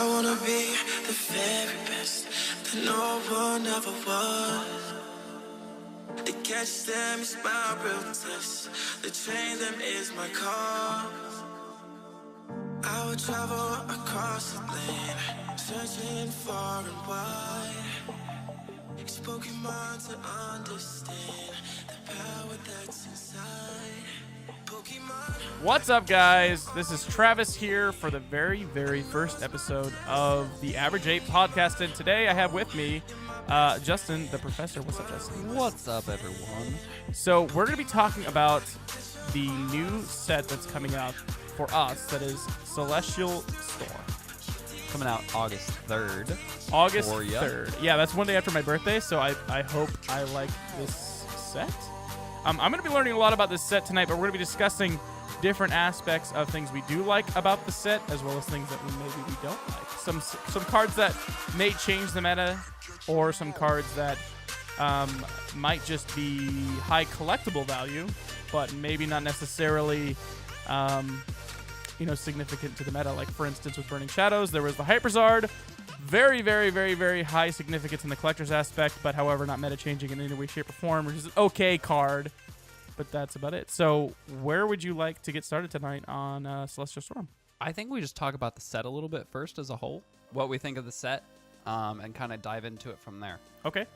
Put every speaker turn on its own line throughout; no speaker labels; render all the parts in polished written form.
I wanna be the very best that no one ever was. To catch them is my real test. To train them is my cause. I would travel across the land, searching far and wide. Each Pokemon to understand the power that's inside. Pokemon.
What's up, guys? This is Travis here for the very, very first episode of the Average 8 podcast. And today I have with me Justin, the professor. What's up, Justin?
What's up, everyone?
So we're going to be talking about the new set that's coming out for us, that is Celestial Storm.
Coming out August 3rd.
August
for ya.
3rd. Yeah, that's one day after my birthday, so I hope I like this set. I'm going to be learning a lot about this set tonight, but we're going to be discussing different aspects of things we do like about the set, as well as things that maybe we don't like. Some cards that may change the meta, or some cards that might just be high collectible value, but maybe not necessarily significant to the meta. Like, for instance, with Burning Shadows, there was the Hyperzard. Very, very, very, very high significance in the collector's aspect, but however, not meta changing in any way, shape, or form, which is an okay card, but that's about it. So where would you like to get started tonight on Celestial Storm?
I think we just talk about the set a little bit first as a whole, what we think of the set, and kind of dive into it from there.
Okay.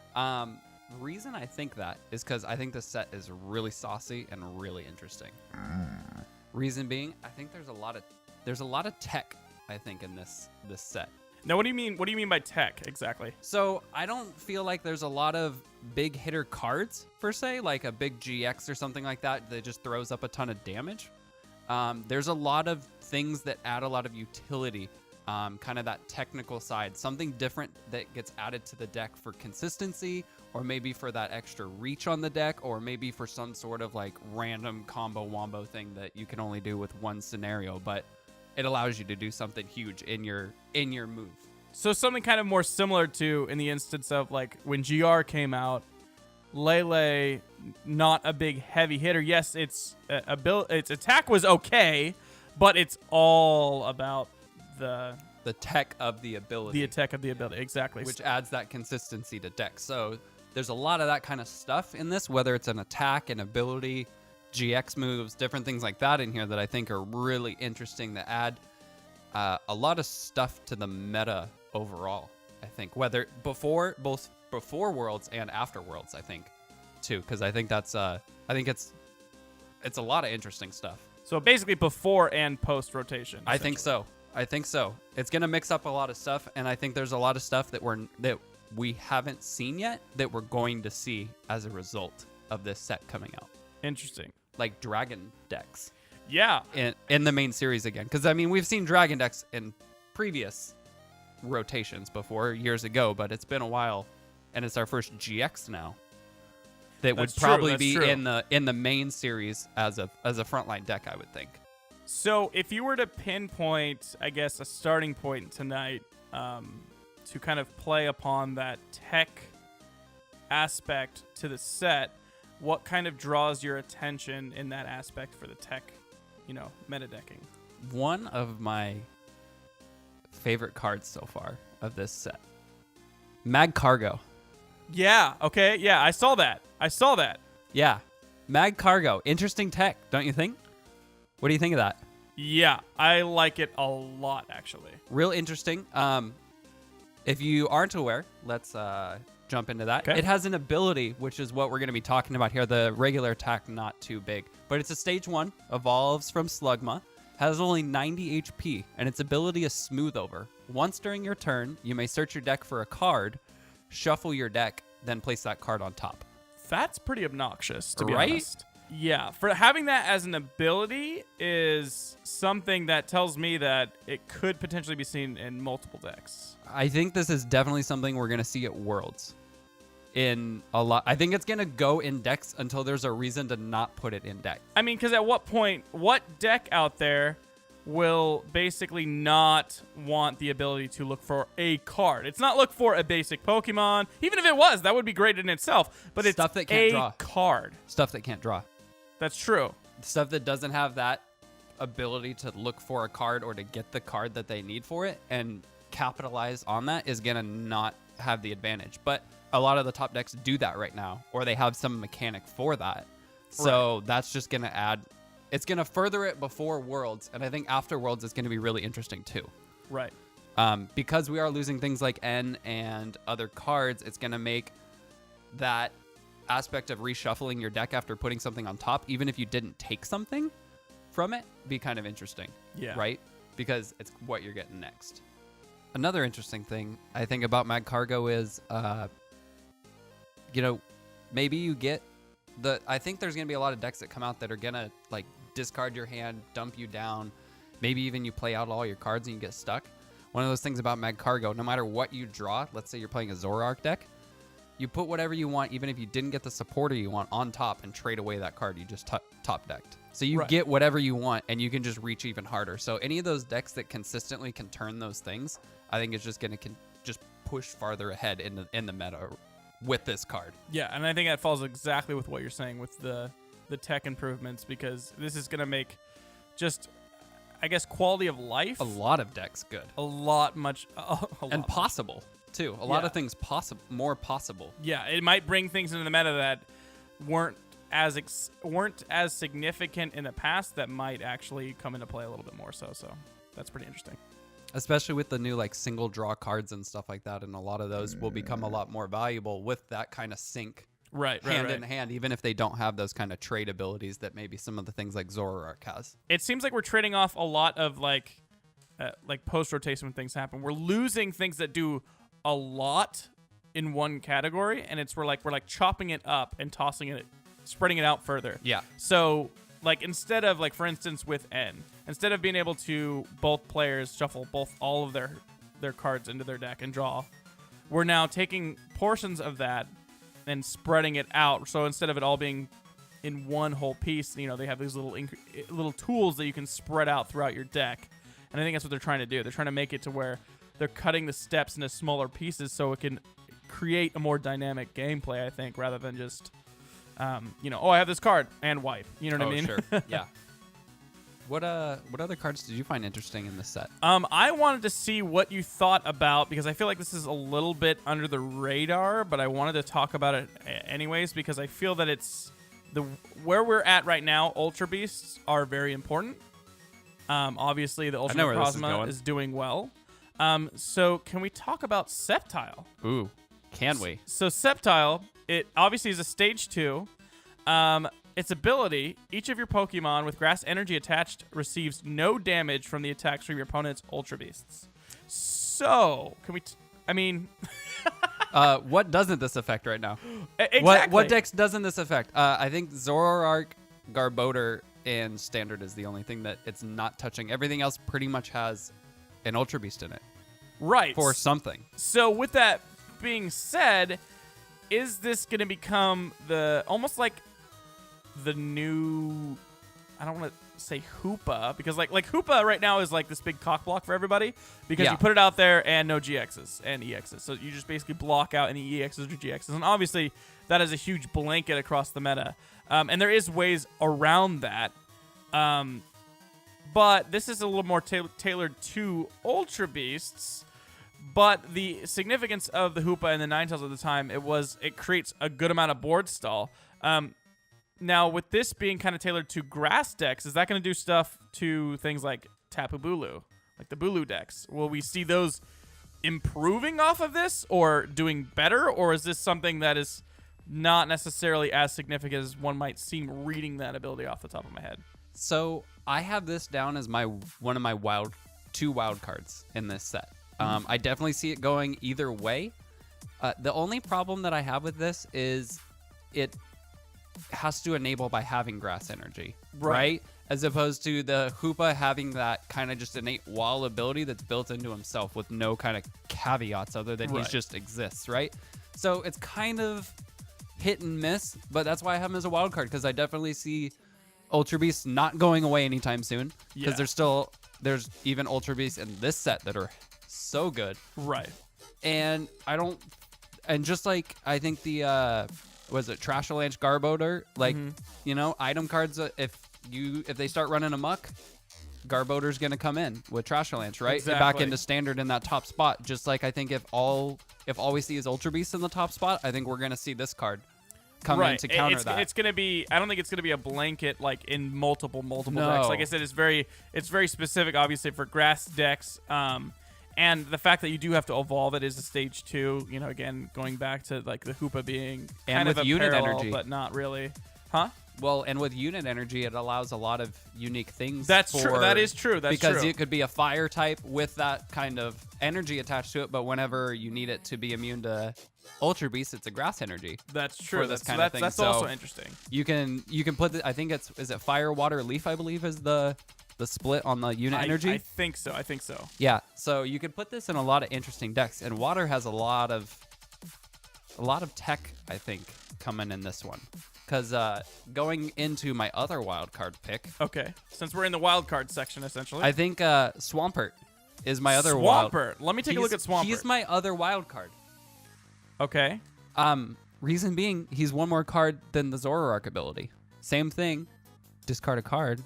Reason I think that is because I think the set is really saucy and really interesting. Reason being, I think there's a lot of tech, I think, in this set.
Now, what do you mean? What do you mean by tech exactly?
So I don't feel like there's a lot of big hitter cards per se, like a big GX or something like that just throws up a ton of damage. There's a lot of things that add a lot of utility, kind of that technical side, something different that gets added to the deck for consistency, or maybe for that extra reach on the deck, or maybe for some sort of like random combo wombo thing that you can only do with one scenario, but it allows you to do something huge in your move.
So something kind of more similar to, in the instance of like when GR came out, Lele, not a big heavy hitter. Yes, its attack was okay, but it's all about the
tech of the ability.
The attack of the ability, exactly.
Which adds that consistency to deck. So there's a lot of that kind of stuff in this, whether it's an attack, an ability, GX moves, different things like that in here that I think are really interesting to add a lot of stuff to the meta overall. I think whether both before Worlds and after Worlds, I think too, because I think that's I think it's a lot of interesting stuff.
So basically before and post rotation.
I think so. It's gonna mix up a lot of stuff, and I think there's a lot of stuff that we haven't seen yet that we're going to see as a result of this set coming out.
Interesting.
Like dragon decks.
Yeah.
In the main series again. Because, I mean, we've seen dragon decks in previous rotations before, years ago, but it's been a while, and it's our first GX now. That would probably be in the main series as a frontline deck, I would think.
So if you were to pinpoint, I guess, a starting point tonight to kind of play upon that tech aspect to the set, what kind of draws your attention in that aspect for the tech, meta decking?
One of my favorite cards so far of this set, Mag Cargo.
Yeah, okay, yeah, I saw that.
Yeah, Mag Cargo. Interesting tech, don't you think? What do you think of that?
Yeah, I like it a lot, actually.
Real interesting. If you aren't aware, let's jump into that.
Okay.
It has an ability, which is what we're going to be talking about here. The regular attack, not too big, but it's a stage 1, evolves from Slugma, has only 90 HP, and its ability is Smooth Over. Once during your turn, you may search your deck for a card, shuffle your deck, then place that card on top.
That's pretty obnoxious, to be
Right?
honest. Yeah, for having that as an ability is something that tells me that it could potentially be seen in multiple decks.
I think this is definitely something we're going to see at Worlds. In a lot, I think it's going to go in decks until there's a reason to not put it in deck.
I mean, because at what point, what deck out there will basically not want the ability to look for a card? It's not look for a basic Pokemon. Even if it was, that would be great in itself. But it's
Stuff that can't draw.
Card.
Stuff that can't draw.
That's true.
Stuff that doesn't have that ability to look for a card or to get the card that they need for it. And capitalize on that is gonna not have the advantage. But a lot of the top decks do that right now, or they have some mechanic for that. So that's just gonna add. It's gonna further it before Worlds, and I think after Worlds it's gonna be really interesting too.
Right.
Because we are losing things like N and other cards, it's gonna make that aspect of reshuffling your deck after putting something on top, even if you didn't take something from it, be kind of interesting.
Yeah.
Right? Because it's what you're getting next. Another interesting thing I think about Mag Cargo is, maybe you get I think there's going to be a lot of decks that come out that are going to like discard your hand, dump you down. Maybe even you play out all your cards and you get stuck. One of those things about Mag Cargo, no matter what you draw, let's say you're playing a Zoroark deck, you put whatever you want, even if you didn't get the supporter you want, on top and trade away that card you just top decked. So you get whatever you want and you can just reach even harder. So any of those decks that consistently can turn those things, I think it's just going to just push farther ahead in the meta with this card.
Yeah, and I think that falls exactly with what you're saying with the tech improvements, because this is going to make just, I guess, quality of life.
A lot of decks good.
A lot
and possible, too. A lot of things more possible.
Yeah, it might bring things into the meta that weren't as significant in the past that might actually come into play a little bit more so. So that's pretty interesting.
Especially with the new like single draw cards and stuff like that, and a lot of those will become a lot more valuable with that kind of sync hand in hand, even if they don't have those kind of trade abilities that maybe some of the things like Zoroark has.
It seems like we're trading off a lot of like post rotation when things happen. We're losing things that do a lot in one category, and we're like chopping it up and tossing it, spreading it out further.
Yeah.
So like instead of like, for instance, with N, instead of being able to both players shuffle all of their cards into their deck and draw, we're now taking portions of that and spreading it out. So instead of it all being in one whole piece, they have these little tools that you can spread out throughout your deck. And I think that's what they're trying to do. They're trying to make it to where they're cutting the steps into smaller pieces so it can create a more dynamic gameplay, I think, rather than just, I have this card and wipe. You know what I mean?
Sure. Yeah. What other cards did you find interesting in this set?
I wanted to see what you thought about, because I feel like this is a little bit under the radar, but I wanted to talk about it anyways, because I feel that it's where we're at right now. Ultra Beasts are very important. Obviously, the Ultra Necrozma is doing well. So can we talk about Sceptile?
Ooh, can we?
So Sceptile, it obviously is a stage 2. Its ability, each of your Pokemon with grass energy attached receives no damage from the attacks from your opponent's Ultra Beasts. So, can we...
what doesn't this affect right now?
Exactly.
What decks doesn't this affect? I think Zoroark, Garbodor, and Standard is the only thing that it's not touching. Everything else pretty much has an Ultra Beast in it.
Right.
For something.
So, with that being said, is this going to become almost like the new, I don't want to say Hoopa, because like Hoopa right now is like this big cock block for everybody, because you put it out there and no GXs and EXs. So you just basically block out any EXs or GXs. And obviously that is a huge blanket across the meta. And there is ways around that. But this is a little more tailored to Ultra Beasts. But the significance of the Hoopa and the Ninetales at the time, it creates a good amount of board stall. Now, with this being kind of tailored to grass decks, is that going to do stuff to things like Tapu Bulu, like the Bulu decks? Will we see those improving off of this or doing better? Or is this something that is not necessarily as significant as one might seem reading that ability off the top of my head?
So I have this down as one of my two wild cards in this set. I definitely see it going either way. The only problem that I have with this is it has to enable by having grass energy, right? As opposed to the Hoopa having that kind of just innate wall ability that's built into himself with no kind of caveats other than he just exists, right? So it's kind of hit and miss, but that's why I have him as a wild card, because I definitely see Ultra Beasts not going away anytime soon, because there's even Ultra Beasts in this set that are so good,
right?
And just like I think the was it Trashalanche Garbodor, like item cards, if they start running amok, Garbodor's going to come in with Trash Lance, right? Back
Exactly.
into standard in that top spot. Just like I think if all we see is Ultra Beast in the top spot, I think we're going to see this card come in to counter that.
It's gonna be. I don't think it's gonna be a blanket like in multiple
No.
decks. Like I said, it's very specific, obviously for grass decks. And the fact that you do have to evolve it is a stage 2. You know, again, going back to like the Hoopa being
And
kind
with
of a
unit
parallel,
energy.
but not really, huh?
Well, and with unit energy, it allows a lot of unique things.
That's true. That is true. That's
because
true.
it could be a fire type with that kind of energy attached to it, but whenever you need it to be immune to Ultra Beast, it's a grass energy.
That's true.
for this
That's
kind of thing.
That's
So
also interesting.
You can put I think is it fire, water, leaf, I believe is the split on the unit energy.
I think so. I think so.
Yeah, so you could put this in a lot of interesting decks, and water has a lot of tech, I think, coming in this one. Because going into my other wild card pick,
Okay. Since we're in the wild card section, essentially.
I think Swampert is my other wild.
Swampert. Let me take a look at Swampert.
He's my other wild card.
Okay.
Reason being, he's one more card than the Zoroark ability. Same thing, discard a card,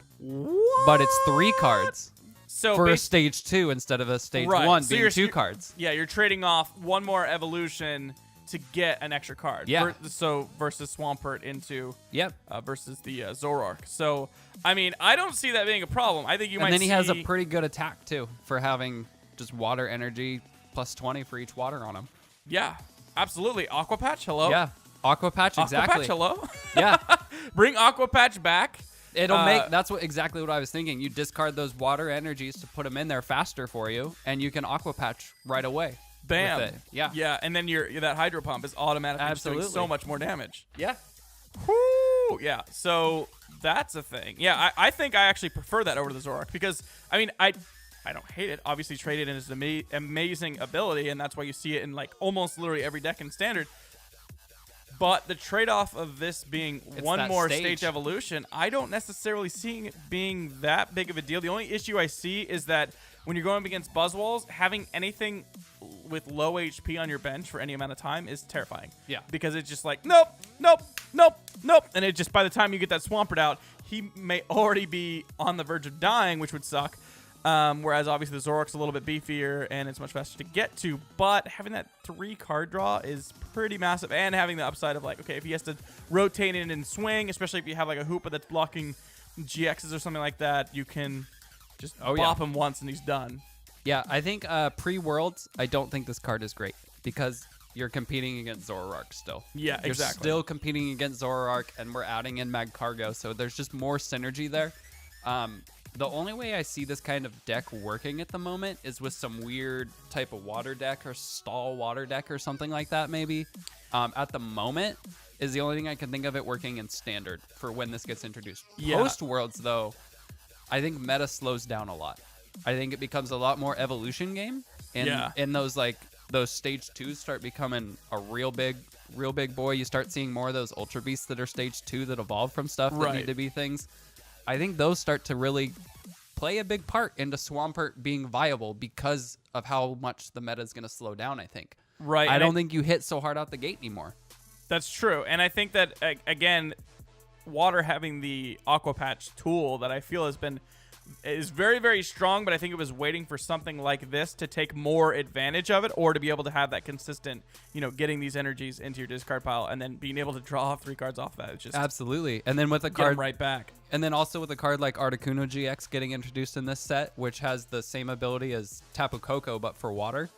but it's 3 cards
So
for a
bas-
stage 2 instead of a stage
Right,
1
so
being
you're-
2
you're-
cards.
Yeah, you're trading off one more evolution to get an extra card.
Yeah.
So versus Swampert into
Yep.
versus the Zoroark. So I mean, I don't see that being a problem. I think you might.
And then he has a
see-
pretty good attack too for having just water energy plus 20 for each water on him.
Yeah, absolutely. Aqua Patch, hello.
Yeah. Aqua Patch, exactly.
Aqua Patch, hello.
Yeah.
Bring Aqua Patch back.
It'll make that's exactly what I was thinking. You discard those water energies to put them in there faster for you, and you can Aqua Patch right away.
Bam.
with it. Yeah.
Yeah, and then that Hydro Pump is automatically just doing so
Absolutely.
much more damage.
Yeah.
Whoo! Yeah, so that's a thing. Yeah, I think I actually prefer that over the Zoroark because, I mean, I don't hate it. Obviously, Traded in is an amazing ability, and that's why you see it in like almost literally every deck in Standard. But the trade-off of this being
It's
one
that
more
stage.
stage evolution, I don't necessarily see it being that big of a deal. The only issue I see is that when you're going up against Buzzwalls, having anything with low HP on your bench for any amount of time is terrifying.
Yeah.
Because it's just like, nope, nope, nope, nope. And it just, by the time you get that Swampert out, he may already be on the verge of dying, which would suck. Whereas obviously the Zoroark's a little bit beefier and it's much faster to get to, but having that 3 card draw is pretty massive, and having the upside of like, okay, if he has to rotate in and swing, especially if you have like a Hoopa that's blocking GXs or something like that, you can just bop him once and he's done.
Yeah, I think pre-Worlds, I don't think this card is great because you're competing against Zoroark still.
Yeah,
You're
exactly.
still competing against Zoroark, and we're adding in Magcargo, so there's just more synergy there. The only way I see this kind of deck working at the moment is with some weird type of water deck or stall water deck or something like that, maybe. At the moment is the only thing I can think of it working in Standard for when this gets introduced.
Yeah.
Post-Worlds, though, I think meta slows down a lot. I think it becomes a lot more evolution game, and
Yeah.
in those those stage 2s start becoming a real big boy. You start seeing more of those Ultra Beasts that are stage 2 that evolve from stuff that
Right.
need to be things. I think those start to really play a big part into Swampert being viable because of how much the meta is going to slow down, I think.
Right.
I
and
don't think you hit so hard out the gate anymore.
That's true. And I think that, again, Water having the Aqua Patch tool that I feel is very, very strong, but I think it was waiting for something like this to take more advantage of it, or to be able to have that consistent, getting these energies into your discard pile and then being able to draw 3 cards off that. It's just
Absolutely. And then with a
get 'em
card
right back.
And then also with a card like Articuno GX getting introduced in this set, which has the same ability as Tapu Koko but for water.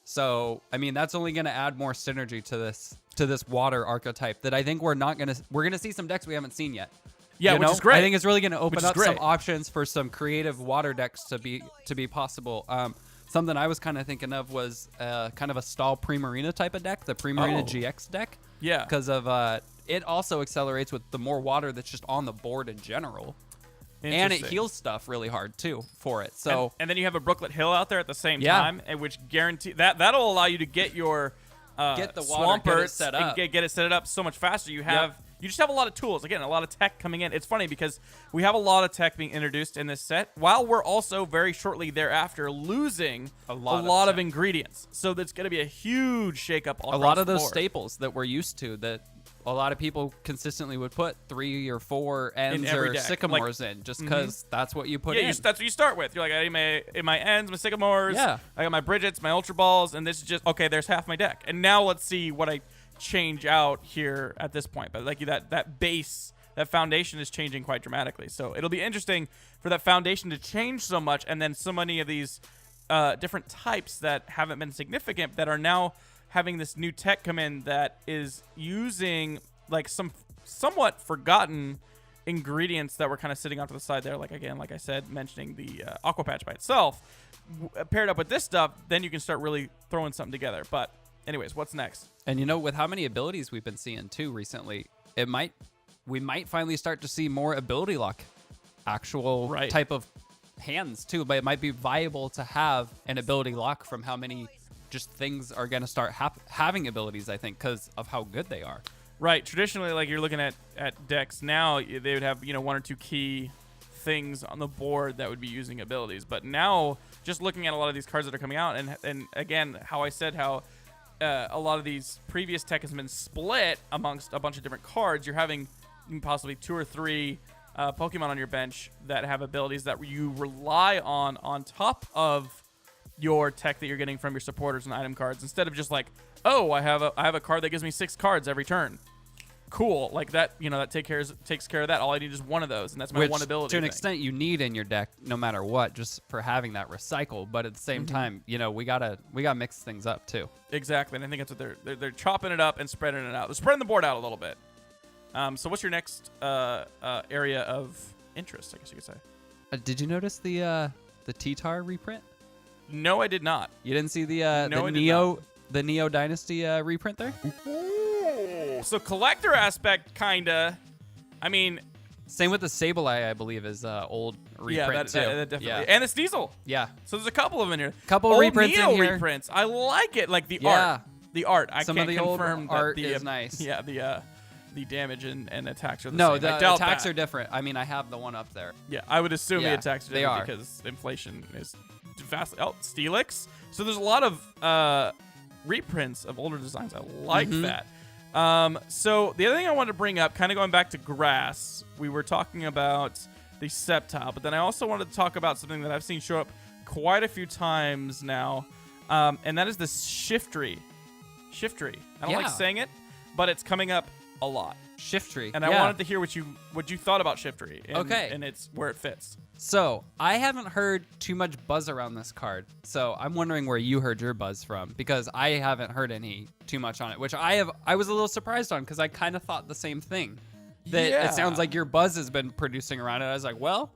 So, I mean, that's only going to add more synergy to this water archetype that I think we're going to see some decks we haven't seen yet.
Yeah,
You
which
know?
is great.
I think it's really going to
Which
open
is
up some
great.
options for some creative water decks to be possible. Something I was kind of thinking of was kind of a stall Primarina type of deck, the Primarina
Oh.
GX deck.
Yeah.
Because of it also accelerates with the more water that's just on the board in general. And it
Interesting.
heals stuff really hard too for it. So
and then you have a Brooklet Hill out there at the same
Yeah.
time, and which guarantee that'll allow you to get your
Get the water, get it
Swampert
set
and
up.
get it set up so much faster. You just have a lot of tools. Again, a lot of tech coming in. It's funny because we have a lot of tech being introduced in this set, while we're also very shortly thereafter losing a lot of
tech.
ingredients. So that's going to be a huge shakeup.
a lot of those
board.
staples that we're used to that a lot of people consistently would put 3 or 4 ends
every
or
deck.
sycamores in just because that's what you put in.
that's what you start with. You're like, I have my ends, my sycamores.
Yeah.
I got my Bridgets, my Ultra Balls, and this is just okay. There's half my deck, and now let's see what I change out here at this point. But like that base, that foundation is changing quite dramatically. So it'll be interesting for that foundation to change so much, and then so many of these different types that haven't been significant that are now having this new tech come in that is using like some somewhat forgotten ingredients that were kind of sitting off to the side there. Like, again, like I said, mentioning the Aqua Patch by itself. Paired up with this stuff, then you can start really throwing something together. But anyways, what's next?
And you know, with how many abilities we've been seeing too recently, we might finally start to see more ability lock, actual type of hands too. But it might be viable to have an ability lock from how many just things are going to start having abilities, I think, because of how good they are.
Right. Traditionally, like you're looking at decks now, they would have, 1 or 2 key things on the board that would be using abilities. But now, just looking at a lot of these cards that are coming out, and again, how I said how a lot of these previous tech has been split amongst a bunch of different cards, you're having possibly 2 or 3 Pokemon on your bench that have abilities that you rely on top of your tech that you're getting from your supporters and item cards, instead of just like, oh, I have a card that gives me 6 cards every turn. Cool, like that, that takes care of that. All I need is one of those, and that's my one ability.
To an extent, you need in your deck, no matter what, just for having that recycle. But at the same time, we gotta mix things up too.
Exactly, and I think that's what they're chopping it up and spreading it out. They're spreading the board out a little bit. So what's your next area of interest, I guess you could say?
Did you notice the T-Tar reprint?
No, I did not.
You didn't see the Neo Dynasty reprint there?
So collector aspect, kinda. I mean,
same with the Sableye, I believe, is old reprint too.
That definitely. Yeah. And the Sneasel.
Yeah.
So there's a couple of them in here.
Couple
old
reprints
Neo
in here.
reprints. I like it. Like the art. The art. I
Some
can't
of the
confirm
old
that
art
the
is nice.
Yeah. The damage and attacks are the
no,
same.
the
I doubt
attacks
that.
are different. I mean, I have the one up there.
Yeah, I would assume the attacks are
they
different
are.
because inflation is vastly. Oh, Steelix. So there's a lot of reprints of older designs. I like that. So the other thing I wanted to bring up, kind of going back to grass, we were talking about the Sceptile, but then I also wanted to talk about something that I've seen show up quite a few times now, and that is the Shiftry. Shiftry. I don't like saying it, but it's coming up a lot.
Shiftry.
And I wanted to hear what you thought about Shiftry and it's where it fits.
So I haven't heard too much buzz around this card. So I'm wondering where you heard your buzz from, because I haven't heard any too much on it, which I was a little surprised on, because I kind of thought the same thing. That it sounds like your buzz has been producing around it. I was like, well,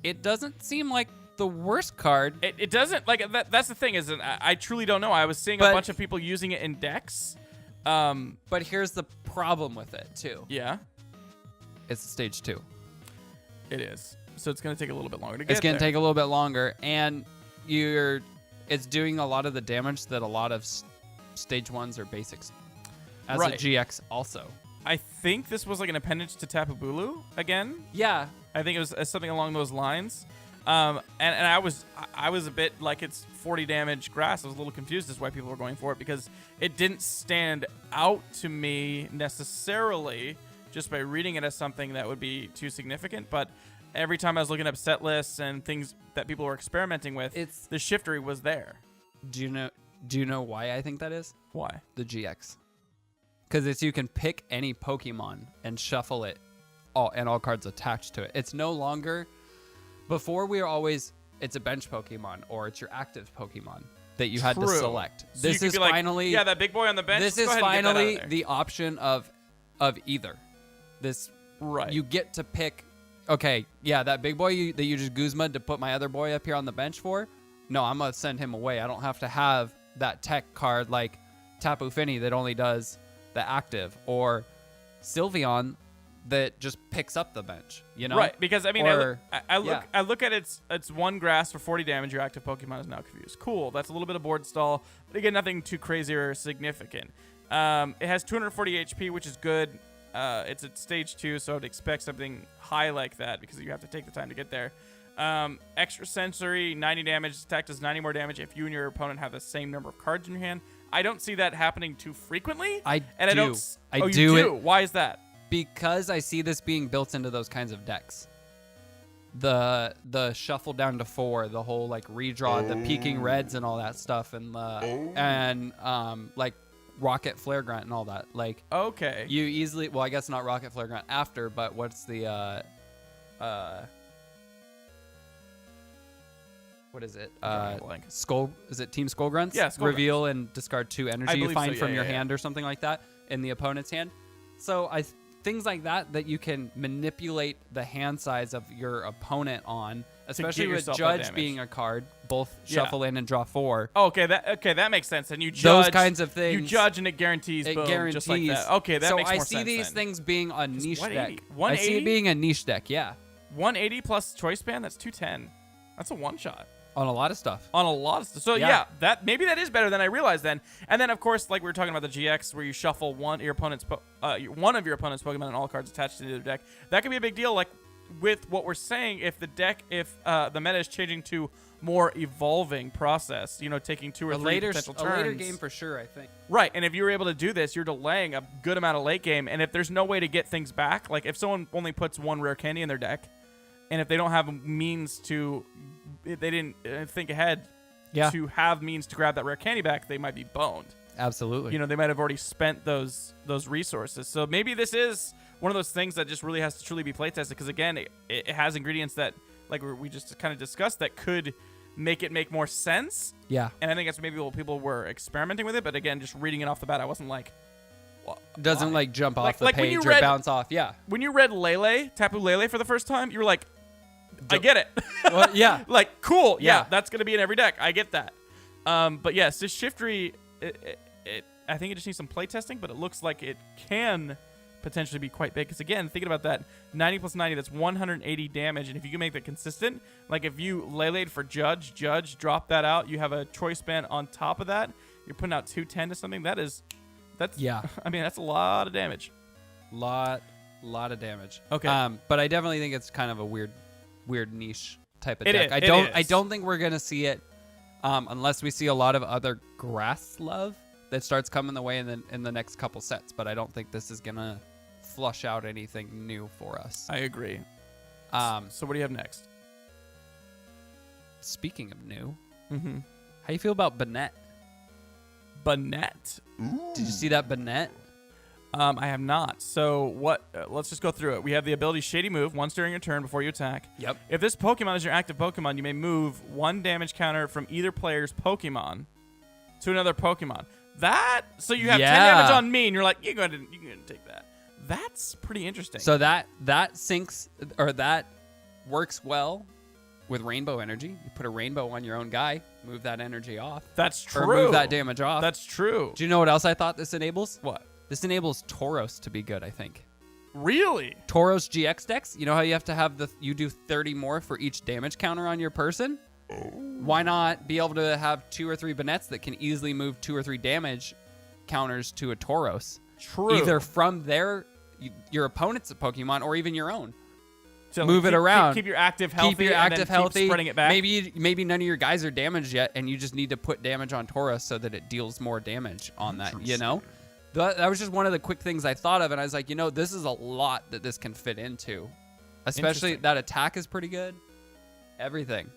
it doesn't seem like the worst card.
It doesn't, like, that's the thing, is that I truly don't know. I was seeing a bunch of people using it in decks.
But here's the problem with it too.
Yeah.
It's stage 2.
It is. So it's going to take a little bit longer to get
It's going
there.
to take a little bit longer, and it's doing a lot of the damage that a lot of stage 1s or basics as a GX also.
I think this was like an appendage to Tapu Bulu again.
Yeah.
I think it was something along those lines. And I was a bit like, it's 40 damage grass. I was a little confused as to why people were going for it, because it didn't stand out to me necessarily just by reading it as something that would be too significant. But every time I was looking up set lists and things that people were experimenting with, the Shiftry was there.
Do you know why I think that is?
Why?
The GX. Because you can pick any Pokemon and shuffle it, and all cards attached to it. It's no longer. Before, we were always, it's a bench Pokemon or it's your active Pokemon that you had to select.
So
this is finally,
that big boy on the bench.
This is finally the option of either. This you get to pick. Okay, that big boy that you just Guzma to put my other boy up here on the bench for. No, I'm gonna send him away. I don't have to have that tech card like Tapu Fini that only does the active, or Sylveon that just picks up the bench,
Right, because I mean, I look at it's 1 grass for 40 damage. Your active Pokemon is now confused. Cool, that's a little bit of board stall, but again, nothing too crazy or significant. It has 240 HP, which is good. It's at stage 2, so I'd expect something high like that, because you have to take the time to get there. Extra sensory, 90 damage. Attack does 90 more damage if you and your opponent have the same number of cards in your hand. I don't see that happening too frequently.
I
and
do.
I don't.
I
oh,
do
you
it-
do. Why is that?
Because I see this being built into those kinds of decks. The shuffle down to 4, the whole like redraw, the peaking reds and all that stuff, and like rocket flare grunt and all that. Like
Okay.
you easily, well, I guess not rocket flare grunt after, but what's the what is it?
drawing a blank.
Skull, is it Team Skull Grunts?
Yeah, Skull
Reveal and discard 2 energy you
believe
find
so,
from
yeah,
your
yeah, yeah.
hand or something like that in the opponent's hand. So things like that you can manipulate the hand size of your opponent on, especially with
yourself that
Judge
damage.
being a card, both
Yeah.
shuffle in and draw 4.
Oh, okay, that makes sense. And you judge
Those kinds of things.
You judge and it guarantees.
It
boom,
guarantees.
just like that. Okay, that
so
makes more
I see
sense.
these
then.
things being a
Just
niche
180.
deck. I see
180?
it being a niche deck, yeah,
180 plus choice band. That's 210. That's a one shot.
on a lot of stuff.
On a lot of stuff. So
Yeah.
yeah, that maybe that is better than I realized then. And then of course, like we were talking about the GX, where you shuffle one of your opponent's Pokemon and all cards attached to their deck. That could be a big deal. Like with what we're saying, if the meta is changing to more evolving process, taking 2 or 3 potential turns.
A later game for sure, I think.
Right, and if you were able to do this, you're delaying a good amount of late game. And if there's no way to get things back, like if someone only puts 1 rare candy in their deck, and if they don't have a means to, if they didn't think ahead to have means to grab that rare candy back, they might be boned.
Absolutely.
They might have already spent those resources. So maybe this is one of those things that just really has to truly be play tested, because again, it has ingredients that, like we just kind of discussed, that could make more sense.
Yeah.
And I think that's maybe what people were experimenting with it. But again, just reading it off the bat, I wasn't like,
Doesn't
why?
like jump off the
like when
page
you
or
read-
bounce off. Yeah.
When you read Tapu Lele for the first time, you were like, I get it.
Well, yeah.
Like, cool. Yeah,
Yeah.
that's going to be in every deck. I get that. But yes, this Shiftry, I think it just needs some play testing, but it looks like it can potentially be quite big. Because again, thinking about that, 90 plus 90, that's 180 damage. And if you can make that consistent, like if you Lele'd for Judge, drop that out, you have a choice band on top of that, you're putting out 210 to something, that's
Yeah.
I mean, that's a lot of damage.
Lot of damage.
Okay.
But I definitely think it's kind of a weird niche type of
It
deck.
is,
I
it is.
don't think we're gonna see it unless we see a lot of other grass love that starts coming the way in the next couple sets. But I don't think this is gonna flush out anything new for us.
I agree. So what do you have next?
Speaking of new,
Mm-hmm.
how do you feel about Banette?
Banette.
Did you see that Banette?
I have not. So what? Let's just go through it. We have the ability Shady Move once during your turn before you attack.
Yep.
If this Pokemon is your active Pokemon, you may move 1 damage counter from either player's Pokemon to another Pokemon. So you have 10 damage on me, and you're like, you're going to take that. That's pretty interesting.
So that syncs, or that works well with Rainbow Energy. You put a rainbow on your own guy, move that energy off.
that's true.
Or move that damage off.
That's true.
Do you know what else I thought this enables?
What?
This enables Tauros to be good, I think.
Really?
Tauros GX decks, you know how you have to have you do 30 more for each damage counter on your person? Why not be able to have 2 or 3 Banettes that can easily move 2 or 3 damage counters to a Tauros?
True.
Either from your opponent's Pokemon or even your own.
So
move it around.
Keep your active healthy.
Keep your
and
active
then
healthy.
Keep spreading it back.
Maybe none of your guys are damaged yet, and you just need to put damage on Tauros so that it deals more damage on that. That was just one of the quick things I thought of, and I was like, this is a lot that this can fit into. Especially
Interesting.
that attack is pretty good. Everything.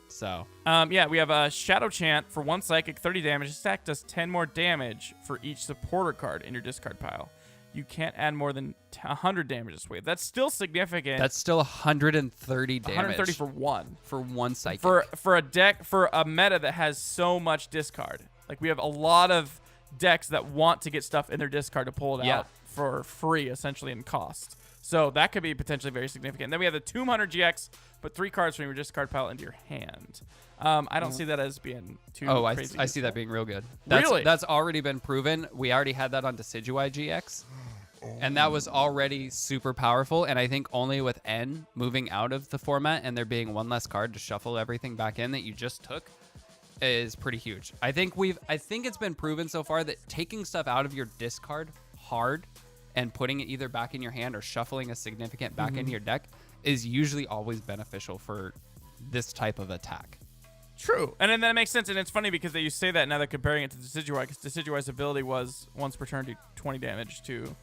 So
Yeah, we have a Shadow Chant for 1 psychic, 30 damage. This attack does 10 more damage for each supporter card in your discard pile. You can't add more than 100 damage this wave. That's still significant.
that's still 130 damage
130 for 1.
for 1 psychic.
For a deck, for a meta that has so much discard. Like, we have a lot of decks that want to get stuff in their discard to pull it out for free, essentially, in cost. So that could be potentially very significant. Then we have the Tomb Hunter GX, put 3 cards from your discard pile into your hand. I don't see that as being too crazy.
I see that being real good.
Really?
That's already been proven. We already had that on Decidueye GX. And that was already super powerful. And I think only with N moving out of the format and there being 1 less card to shuffle everything back in that you just took is pretty huge. I think it's been proven so far that taking stuff out of your discard hard and putting it either back in your hand or shuffling a significant back into your deck is usually always beneficial for this type of attack.
True, and then that makes sense, and it's funny because you say that now they're comparing it to Decidueye, because Decidueye's ability was once per turn do 20 damage to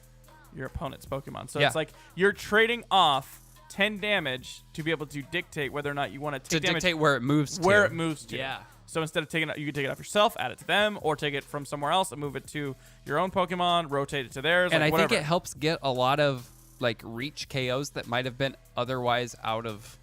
your opponent's Pokemon. So it's like you're trading off 10 damage to be able to dictate whether or not you want to take damage.
Dictate where it moves to.
Where it moves to.
Yeah.
So instead of taking it, you can take it off yourself, add it to them, or take it from somewhere else and move it to your own Pokemon, rotate it to theirs.
And
like,
I think
whatever.
it helps get a lot of like reach KOs that might have been otherwise out of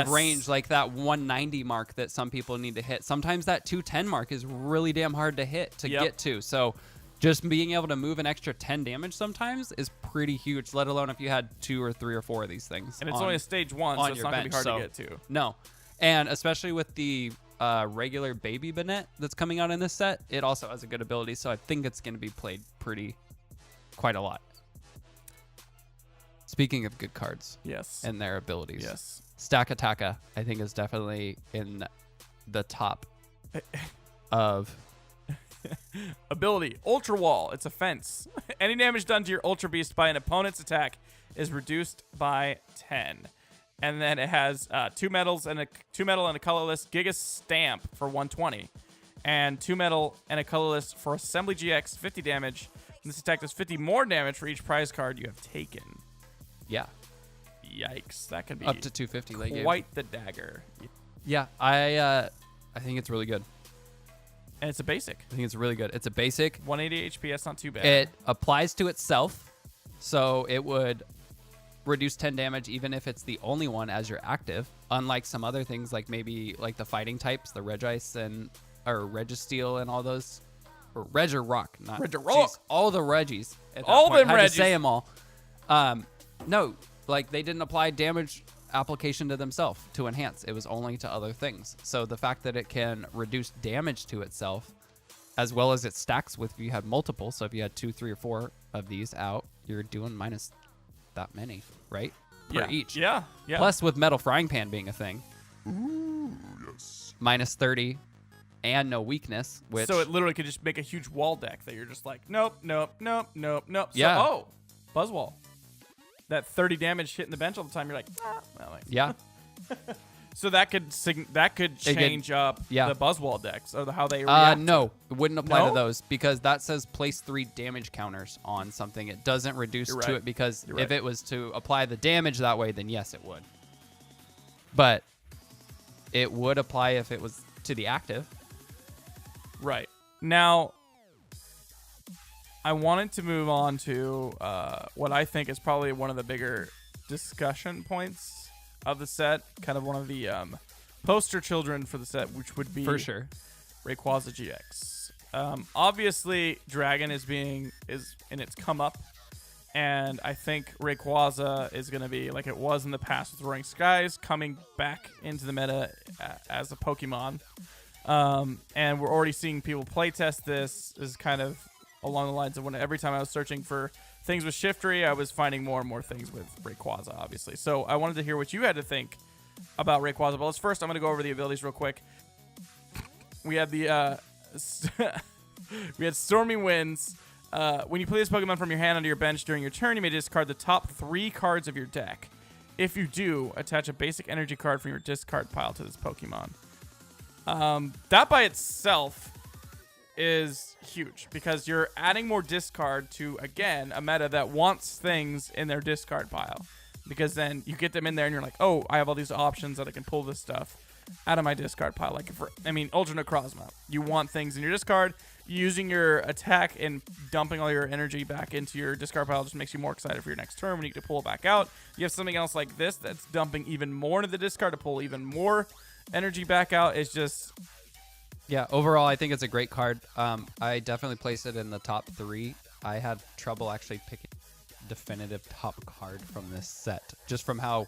range, like that 190 mark that some people need to hit. Sometimes that 210 mark is really damn hard to hit to get to. So just being able to move an extra 10 damage sometimes is pretty huge, let alone if you had 2 or 3 or 4 of these things.
And it's only a stage 1, so it's not going to be hard to get to.
No. And especially with the regular baby Banette that's coming out in this set, it also has a good ability, so I think it's going to be played quite a lot. Speaking of good cards and their abilities, Stakataka, I think, is definitely in the top of
ability. Ultra Wall. It's a fence. Any damage done to your Ultra Beast by an opponent's attack is reduced by 10. And then it has 2 metals and a colorless Giga Stamp for 120, and 2 metal and a colorless for Assembly GX 50 damage. And this attack does 50 more damage for each prize card you have taken.
Yeah.
Yikes! That could be
up to 250 late game.
Quite the dagger.
Yeah, I think it's really good.
And it's a basic.
I think it's really good. It's a basic.
180 HP. That's not too bad.
It applies to itself, so it would reduce 10 damage even if it's the only one as you're active, unlike some other things like maybe like the fighting types, the Regice or Registeel and all those, or Regirock, not
Regirock.
all the Regis.
All them
Regis.
Regis.
To say them all. No, like they didn't apply damage application to themselves to enhance. It was only to other things. So the fact that it can reduce damage to itself, as well as it stacks with if you had multiple. So if you had 2, 3, or 4 of these out, you're doing minus that many, right? Per each.
Yeah.
Plus with Metal Frying Pan being a thing. Ooh, yes. Minus 30 and no weakness, which...
So it literally could just make a huge wall deck that you're just like, nope. So,
yeah.
Buzzwall. That 30 damage hitting the bench all the time, you're like,
yeah.
So that could change up the Buzzwall decks or how they react.
No, it wouldn't apply to those because that says place 3 damage counters on something. It doesn't reduce to it because if it was to apply the damage that way, then yes, it would. But it would apply if it was to the active.
Right. Now, I wanted to move on to what I think is probably one of the bigger discussion points of the set, kind of one of the poster children for the set, which would be
for sure
Rayquaza GX. Obviously, Dragon is in its come up, and I think Rayquaza is going to be like it was in the past with Roaring Skies, coming back into the meta as a Pokemon. And we're already seeing people playtest this. Is kind of along the lines of when every time I was searching for things with Shiftry, I was finding more and more things with Rayquaza, obviously. So I wanted to hear what you had to think about Rayquaza. But first, I'm going to go over the abilities real quick. We had the we had Stormy Winds. When you play this Pokemon from your hand onto your bench during your turn, you may discard the top 3 cards of your deck. If you do, attach a basic energy card from your discard pile to this Pokemon. That by itself is huge because you're adding more discard to, again, a meta that wants things in their discard pile. Because then you get them in there and you're like, oh, I have all these options that I can pull this stuff out of my discard pile. Like, Ultra Necrozma. You want things in your discard. Using your attack and dumping all your energy back into your discard pile just makes you more excited for your next turn when you get to pull it back out. You have something else like this that's dumping even more into the discard to pull even more energy back out. It's just...
Yeah, overall, I think it's a great card. I definitely place it in the top 3. I had trouble actually picking definitive top card from this set, just from how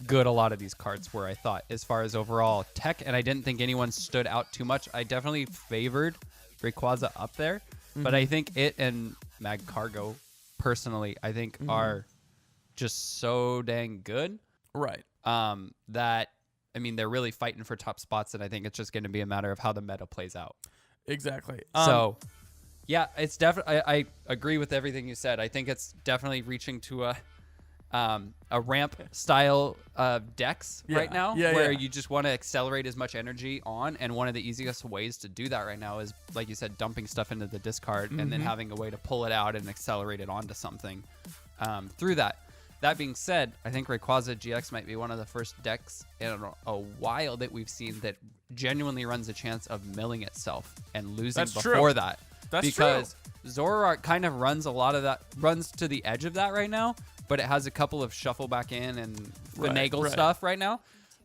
good a lot of these cards were, I thought, as far as overall tech, and I didn't think anyone stood out too much. I definitely favored Rayquaza up there, but I think it and Magcargo, personally, I think are just so dang good.
Right.
That... I mean, they're really fighting for top spots, and I think it's just going to be a matter of how the meta plays out.
Exactly.
So, yeah, it's definitely. I agree with everything you said. I think it's definitely reaching to a ramp style decks
Yeah.
right now,
Yeah,
where
yeah.
you just want to accelerate as much energy on, and one of the easiest ways to do that right now is, like you said, dumping stuff into the discard and then having a way to pull it out and accelerate it onto something through that. That being said, I think Rayquaza GX might be one of the first decks in a while that we've seen that genuinely runs a chance of milling itself and losing
That's
before
true.
that.
That's
because Zoroark kind of runs a lot of that, runs to the edge of that right now, but it has a couple of shuffle back in and finagle
right.
stuff right now.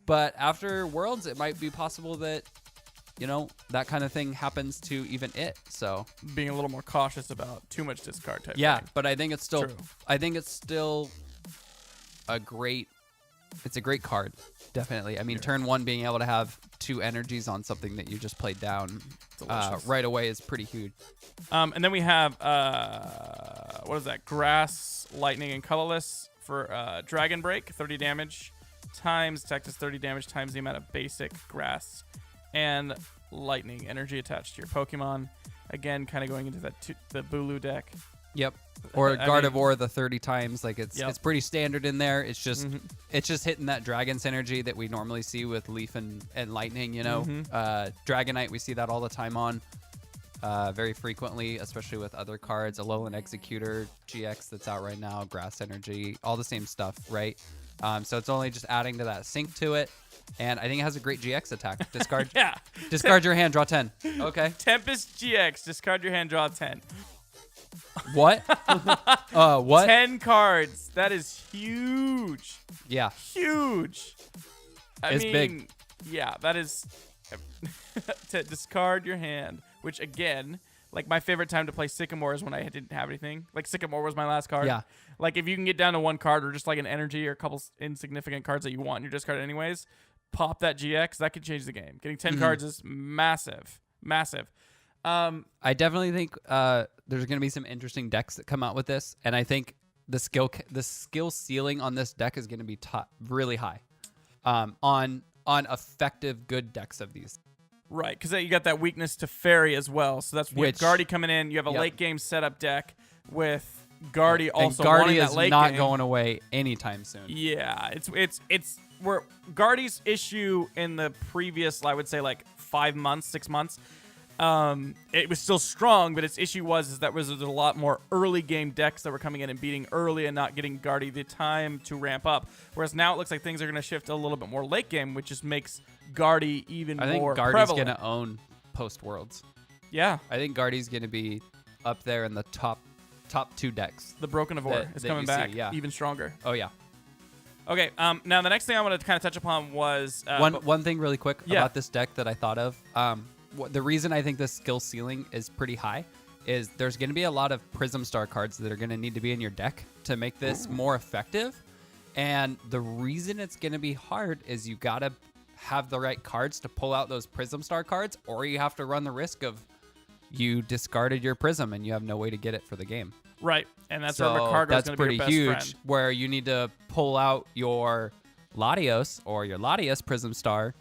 But after Worlds, it might be possible that, you know, that kind of thing happens to even it. So
Being a little more cautious about too much discard type
yeah,
thing.
but I think it's still,
True.
it's a great card, definitely. I mean, turn one being able to have 2 energies on something that you just played down
Delicious.
right away is pretty huge.
And then we have what is that? Grass, Lightning, and Colorless for Dragon Break, 30 damage times attack does 30 damage times the amount of basic Grass and Lightning energy attached to your Pokemon. Again, kind of going into that the Bulu deck.
Yep. Or
I
Gardevoir the 30 times, like it's
Yep.
it's pretty standard in there. It's just hitting that dragon synergy that we normally see with Leaf and Lightning, you know. Dragonite, we see that all the time on very frequently, especially with other cards. Alolan Executor GX that's out right now, Grass Energy, all the same stuff, right? So it's only just adding to that sync to it. And I think it has a great GX attack. Discard
Yeah.
discard your hand, draw 10. Okay.
Tempest GX, discard your hand, draw 10.
What? What?
10 cards. That is huge.
Yeah.
Huge. I
It's
mean,
big.
Yeah, that is to discard your hand, which again, like my favorite time to play Sycamore is when I didn't have anything. Like Sycamore was my last card.
Yeah.
Like if you can get down to 1 card or just like an energy or a couple insignificant cards that you want in your discard anyways, pop that GX, that could change the game. Getting 10 cards is massive. Massive.
I definitely think there's going to be some interesting decks that come out with this, and I think the skill ceiling on this deck is going to be really high on effective good decks of these.
Right, because you got that weakness to Fairy as well. So that's with Guardy coming in. You have a
Yep.
late game setup deck with Guardy also
and Guardy
wanting that
is
late
not
game.
going away anytime soon.
Yeah, it's where Guardy's issue in the previous, I would say like 5 months, 6 months. It was still strong, but its issue was that there's a lot more early game decks that were coming in and beating early and not getting Guardy the time to ramp up. Whereas now it looks like things are going to shift a little bit more late game, which just makes Guardy even
I think
more
Guardy's
prevalent.
going to own post Worlds.
Yeah,
I think Guardy's going to be up there in the top 2 decks.
the Broken of Ore
that
is
you
coming
see,
back
yeah.
even stronger.
Oh yeah.
Okay, now the next thing I wanted to kind of touch upon was
One thing really quick
Yeah.
about this deck that I thought of. The reason I think the skill ceiling is pretty high is there's going to be a lot of Prism Star cards that are going to need to be in your deck to make this more effective. And the reason it's going to be hard is you got to have the right cards to pull out those Prism Star cards, or you have to run the risk of you discarded your Prism and you have no way to get it for the game.
right, and that's
So
where Ricardo is
that's
going to be
pretty
your best
huge,
friend.
where you need to pull out your Latios or your Latias Prism Star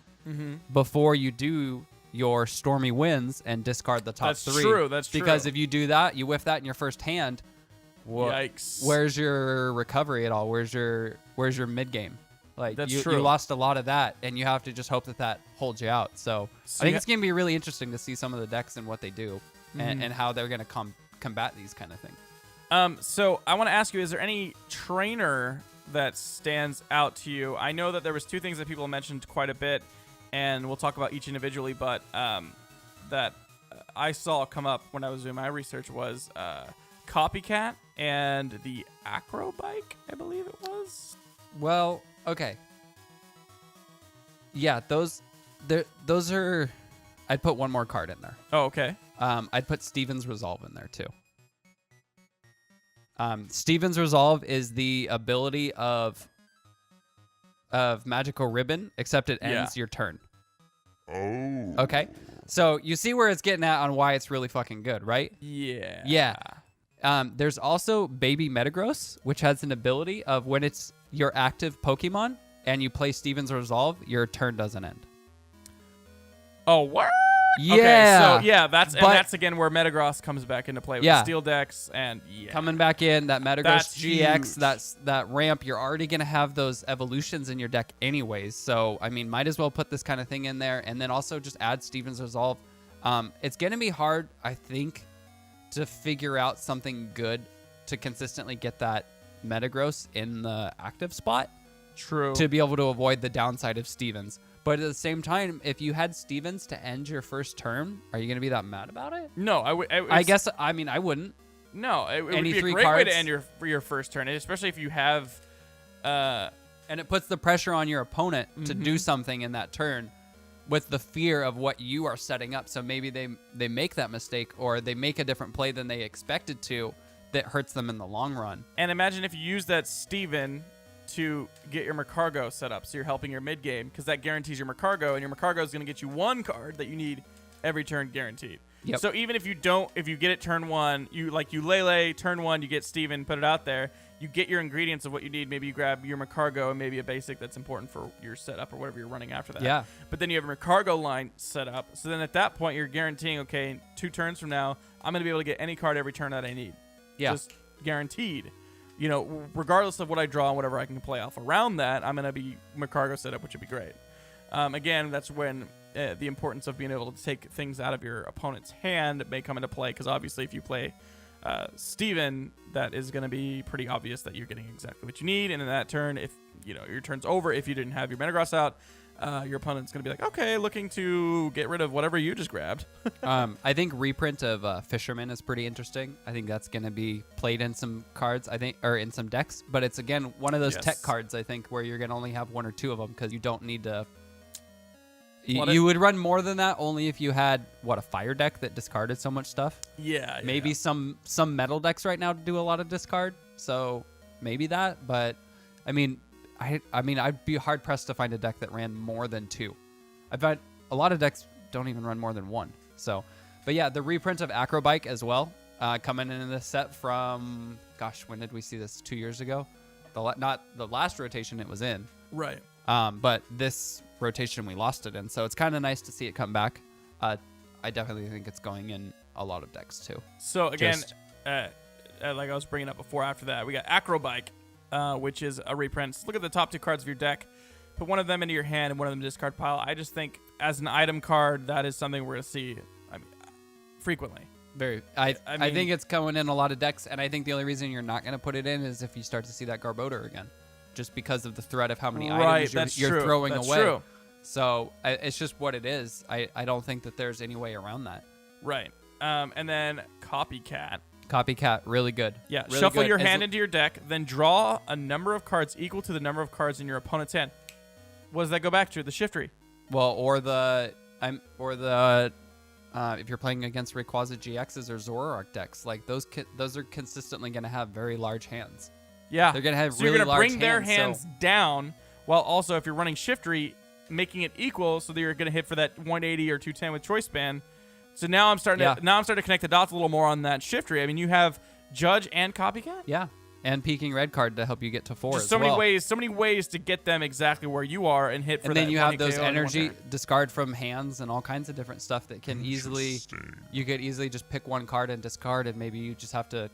before you do your Stormy Winds and discard the top
That's
3.
true, that's true.
Because if you do that, you whiff that in your first hand.
Yikes.
Where's your recovery at all? Where's your mid game? Like
That's
you
true.
lost a lot of that, and you have to just hope that holds you out. So I think it's going to be really interesting to see some of the decks and what they do, and how they're going to combat these kind of things.
So I want to ask you: is there any trainer that stands out to you? I know that there was 2 things that people mentioned quite a bit, and we'll talk about each individually. But that I saw come up when I was doing my research was Copycat and the Acrobike, I believe it was.
Well, okay. Yeah, those are. I'd put one more card in there.
Oh, okay.
I'd put Steven's Resolve in there too. Steven's Resolve is the ability of Magical Ribbon, except it ends your turn. Oh. Okay. So you see where it's getting at on why it's really fucking good, right?
Yeah.
Yeah. There's also Baby Metagross, which has an ability of when it's your active Pokemon and you play Steven's Resolve, your turn doesn't end.
Oh, what?
Yeah.
Okay, so yeah, that's
But-
that's again where Metagross comes back into play with
Yeah.
the steel decks and
Coming back in, that Metagross
That's
GX,
huge.
that ramp, you're already going to have those evolutions in your deck anyways. So, I mean, might as well put this kind of thing in there. And then also just add Steven's Resolve. It's going to be hard, I think, to figure out something good to consistently get that Metagross in the active spot
True.
to be able to avoid the downside of Stevens. But at the same time, if you had Stevens to end your first turn, are you going to be that mad about it?
No, I would.
I guess, I mean, I wouldn't.
No, it would
Any
be a
three
great way to
cards?
end your first turn, especially if you have.
And it puts the pressure on your opponent to
Mm-hmm.
do something in that turn with the fear of what you are setting up. So maybe they make that mistake or they make a different play than they expected to that hurts them in the long run.
And imagine if you use that Steven to get your Mercargo set up, so you're helping your mid game because that guarantees your Mercargo, and your Mercargo is going to get you one card that you need every turn guaranteed.
Yep.
So even if you get it turn one, you Lele turn one, you get Steven, put it out there, you get your ingredients of what you need. Maybe you grab your Mercargo and maybe a basic that's important for your setup or whatever you're running after that.
Yeah.
But then you have a Mercargo line set up, so then at that point you're guaranteeing, okay, 2 turns from now, I'm going to be able to get any card every turn that I need.
Yeah.
Just guaranteed. You know, regardless of what I draw and whatever I can play off around that, I'm going to be Mercargo setup, which would be great. Again, that's when the importance of being able to take things out of your opponent's hand may come into play, because obviously if you play Steven, that is going to be pretty obvious that you're getting exactly what you need. And in that turn, if your turn's over, if you didn't have your Metagross out, your opponent's going to be like, okay, looking to get rid of whatever you just grabbed.
I think reprint of Fisherman is pretty interesting. I think that's going to be played in some cards, or in some decks. But it's, again, one of those
Yes.
tech cards, I think, where you're going to only have 1 or 2 of them because you don't need to.
What
You would run more than that only if you had, a fire deck that discarded so much stuff.
Yeah.
Maybe some metal decks right now do a lot of discard, so maybe that. But I mean, I'd be hard pressed to find a deck that ran more than 2. I've had a lot of decks don't even run more than 1. So, but yeah, the reprint of Acrobike as well, coming in this set from, gosh, when did we see this? 2 years ago? Not the last rotation it was in.
Right.
But this rotation we lost it in, so it's kind of nice to see it come back. I definitely think it's going in a lot of decks too.
So again,
Just-
like I was bringing up before, after that, we got Acrobike, which is a reprint. Look at the top 2 cards of your deck. Put one of them into your hand and one of them in the discard pile. I just think as an item card, that is something we're going to see frequently.
I
mean-
think it's coming in a lot of decks, and I think the only reason you're not going to put it in is if you start to see that Garbodor again, just because of the threat of how many
Right,
items
that's
you're
true.
throwing
That's
away.
true.
So it's just what it is. I don't think that there's any way around that.
Right. And then Copycat.
Copycat, really good.
Yeah,
Really
shuffle
good.
your
As
hand
l-
into your deck, then draw a number of cards equal to the number of cards in your opponent's hand. What does that go back to? The Shiftry.
Well, if you're playing against Rayquaza GXs or Zoroark decks, like those are consistently going to have very large hands.
Yeah.
They're going to have
so
really
you're
large
going to bring their hands
so-
down, while also, if you're running Shiftry, making it equal so that you're going to hit for that 180 or 210 with Choice Band. So now I'm starting to connect the dots a little more on that Shiftry. I mean, you have Judge and Copycat.
Yeah, and Peaking Red card to help you get to 4
Just
as
so
well.
many ways to get them exactly where you are and hit for
And
that
then you have
20
those
KO in one
energy
turn.
discard from hands and all kinds of different stuff that can you could easily just pick one card and discard, and maybe you just have to,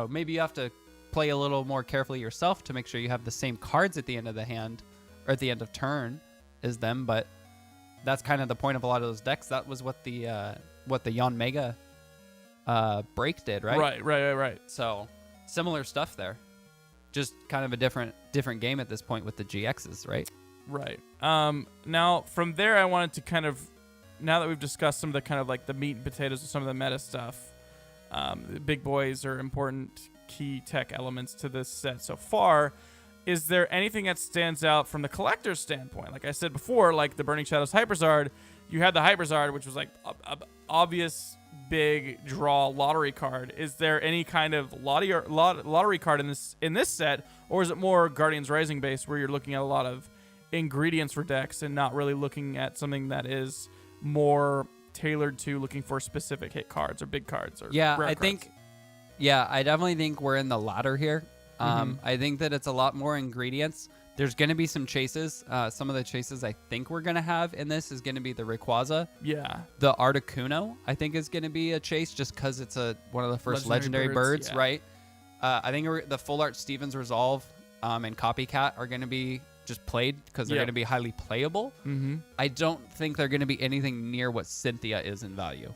maybe you have to play a little more carefully yourself to make sure you have the same cards at the end of the hand or at the end of turn as them. But that's kind of the point of a lot of those decks. That was what the Yon Mega break did, right?
Right.
So similar stuff there. Just kind of a different game at this point with the GXs, right?
Right. Now from there, I wanted to kind of, now that we've discussed some of the kind of like the meat and potatoes of some of the meta stuff, the big boys are important key tech elements to this set so far. Is there anything that stands out from the collector's standpoint? Like I said before, like the Burning Shadows Hyperzard, you had the Hyperzard, which was like a obvious big draw lottery card. Is there any kind of lottery card in this set, or is it more Guardians Rising based, where you're looking at a lot of ingredients for decks and not really looking at something that is more tailored to looking for specific hit cards or big cards or
Yeah,
rare
I
cards?
think. Yeah, I definitely think we're in the latter here. I think that it's a lot more ingredients, There's going to be some chases. Some of the chases I think we're going to have in this is going to be the Rayquaza.
Yeah.
The Articuno, I think, is going to be a chase just because it's one of the first legendary birds,
yeah.
right? I think the Full Art Stevens Resolve and Copycat are going to be just played because they're
Yep.
going to be highly playable.
Mm-hmm.
I don't think they're going to be anything near what Cynthia is in value.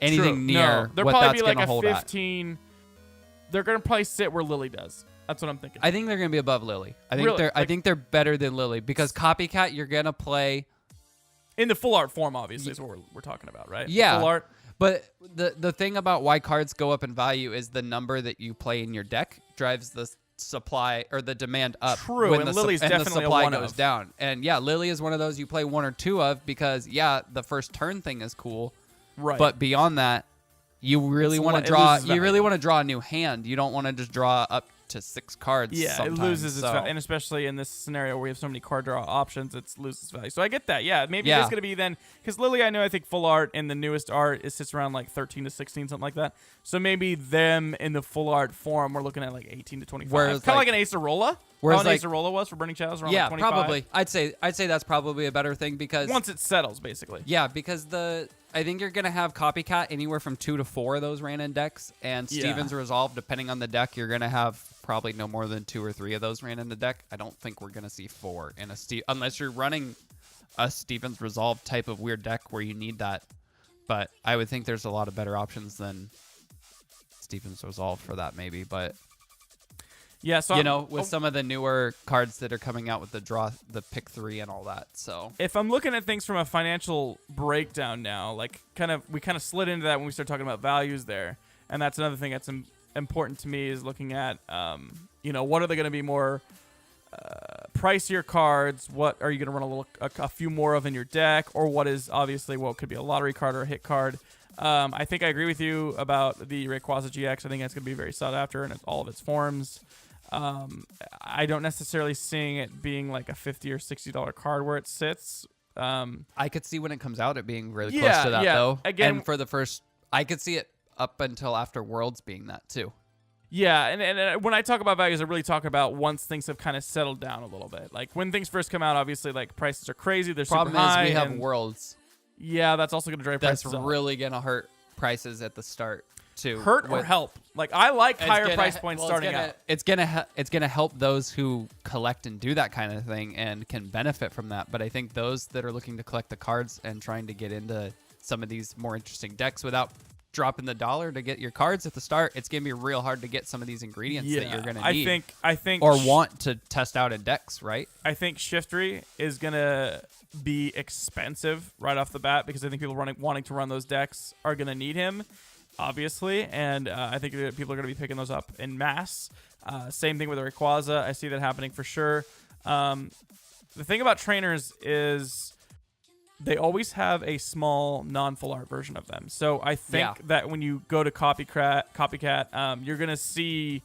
Anything near
no, they'll
what
probably
that's
be like
going to
a
hold at.
15. They're gonna probably sit where Lily does. That's what I'm thinking.
I think they're going to be above Lily. I think
Really?
I think they're better than Lily because Copycat you're going to play.
In the full art form, obviously, is what we're talking about, right?
Yeah.
Full art.
But the thing about why cards go up in value is the number that you play in your deck drives the supply or the demand up.
True,
when
and
the
Lily's
and
definitely
the supply
a one
goes
of.
down. And yeah, Lily is one of those you play one or two of because the first turn thing is cool,
Right.
but beyond that, you really
It's
want
lo-
to
it
draw.
loses
You really
value.
want to draw a new hand. You don't want to just draw up to 6 cards.
Yeah,
sometimes,
it loses its
so.
value, and especially in this scenario where we have so many card draw options, it loses value. So I get that. Yeah, maybe
Yeah.
it's gonna be then because Lily, I think full art in the newest art it sits around like 13 to 16, something like that. So maybe them in the full art form, we're looking at like 18 to 25,
Whereas,
kind of
like-
like an Acerola.
whereas,
How an
like-
Acerola was for Burning Shadows, around
Yeah,
like 25.
probably. I'd say that's probably a better thing because
Once it settles, basically.
yeah, because I think you're gonna have Copycat anywhere from 2 to 4 of those ran in decks, and
Yeah.
Stevens Resolve, depending on the deck, you're gonna have probably no more than 2 or 3 of those ran in the deck. I don't think we're gonna see 4 in unless you're running a Stevens Resolve type of weird deck where you need that. But I would think there's a lot of better options than Stevens Resolve for that, maybe. But
Yeah. So
you
I'm-
know, with some of the newer cards that are coming out with the pick 3 and all that, so.
if I'm looking at things from a financial breakdown now, like we kind of slid into that when we started talking about values there, and that's another thing that's important to me is looking at, what are they going to be more pricier cards? What are you going to run a few more of in your deck, or what is obviously what could be a lottery card or a hit card? I think I agree with you about the Rayquaza GX. I think that's going to be very sought after in all of its forms. I don't necessarily seeing it being like a $50 or $60 card where it sits.
I could see when it comes out it being really
Yeah,
close to that,
yeah.
though.
Again-
and for the first, I could see it up until after Worlds being that, too.
Yeah, and when I talk about values, I really talk about once things have kind of settled down a little bit. Like when things first come out, obviously, like prices are crazy. They're
Problem
super high.
is we have
and-
Worlds.
Yeah, that's also going to drive
That's
prices up.
really going to hurt prices at the start, too.
Hurt or
With-
help. Like I like
It's
higher
gonna-
price points
well,
starting out.
It's gonna help those who collect and do that kind of thing and can benefit from that. But I think those that are looking to collect the cards and trying to get into some of these more interesting decks without dropping the dollar to get your cards at the start, it's gonna be real hard to get some of these ingredients that you're gonna need.
I think
or want to test out in decks, right?
I think Shiftry is gonna be expensive right off the bat because I think people wanting to run those decks are gonna need him, obviously, and I think people are gonna be picking those up in mass. Same thing with Rayquaza. I see that happening for sure. The thing about trainers is they always have a small non-full art version of them. So I think that when you go to Copycat, you're gonna see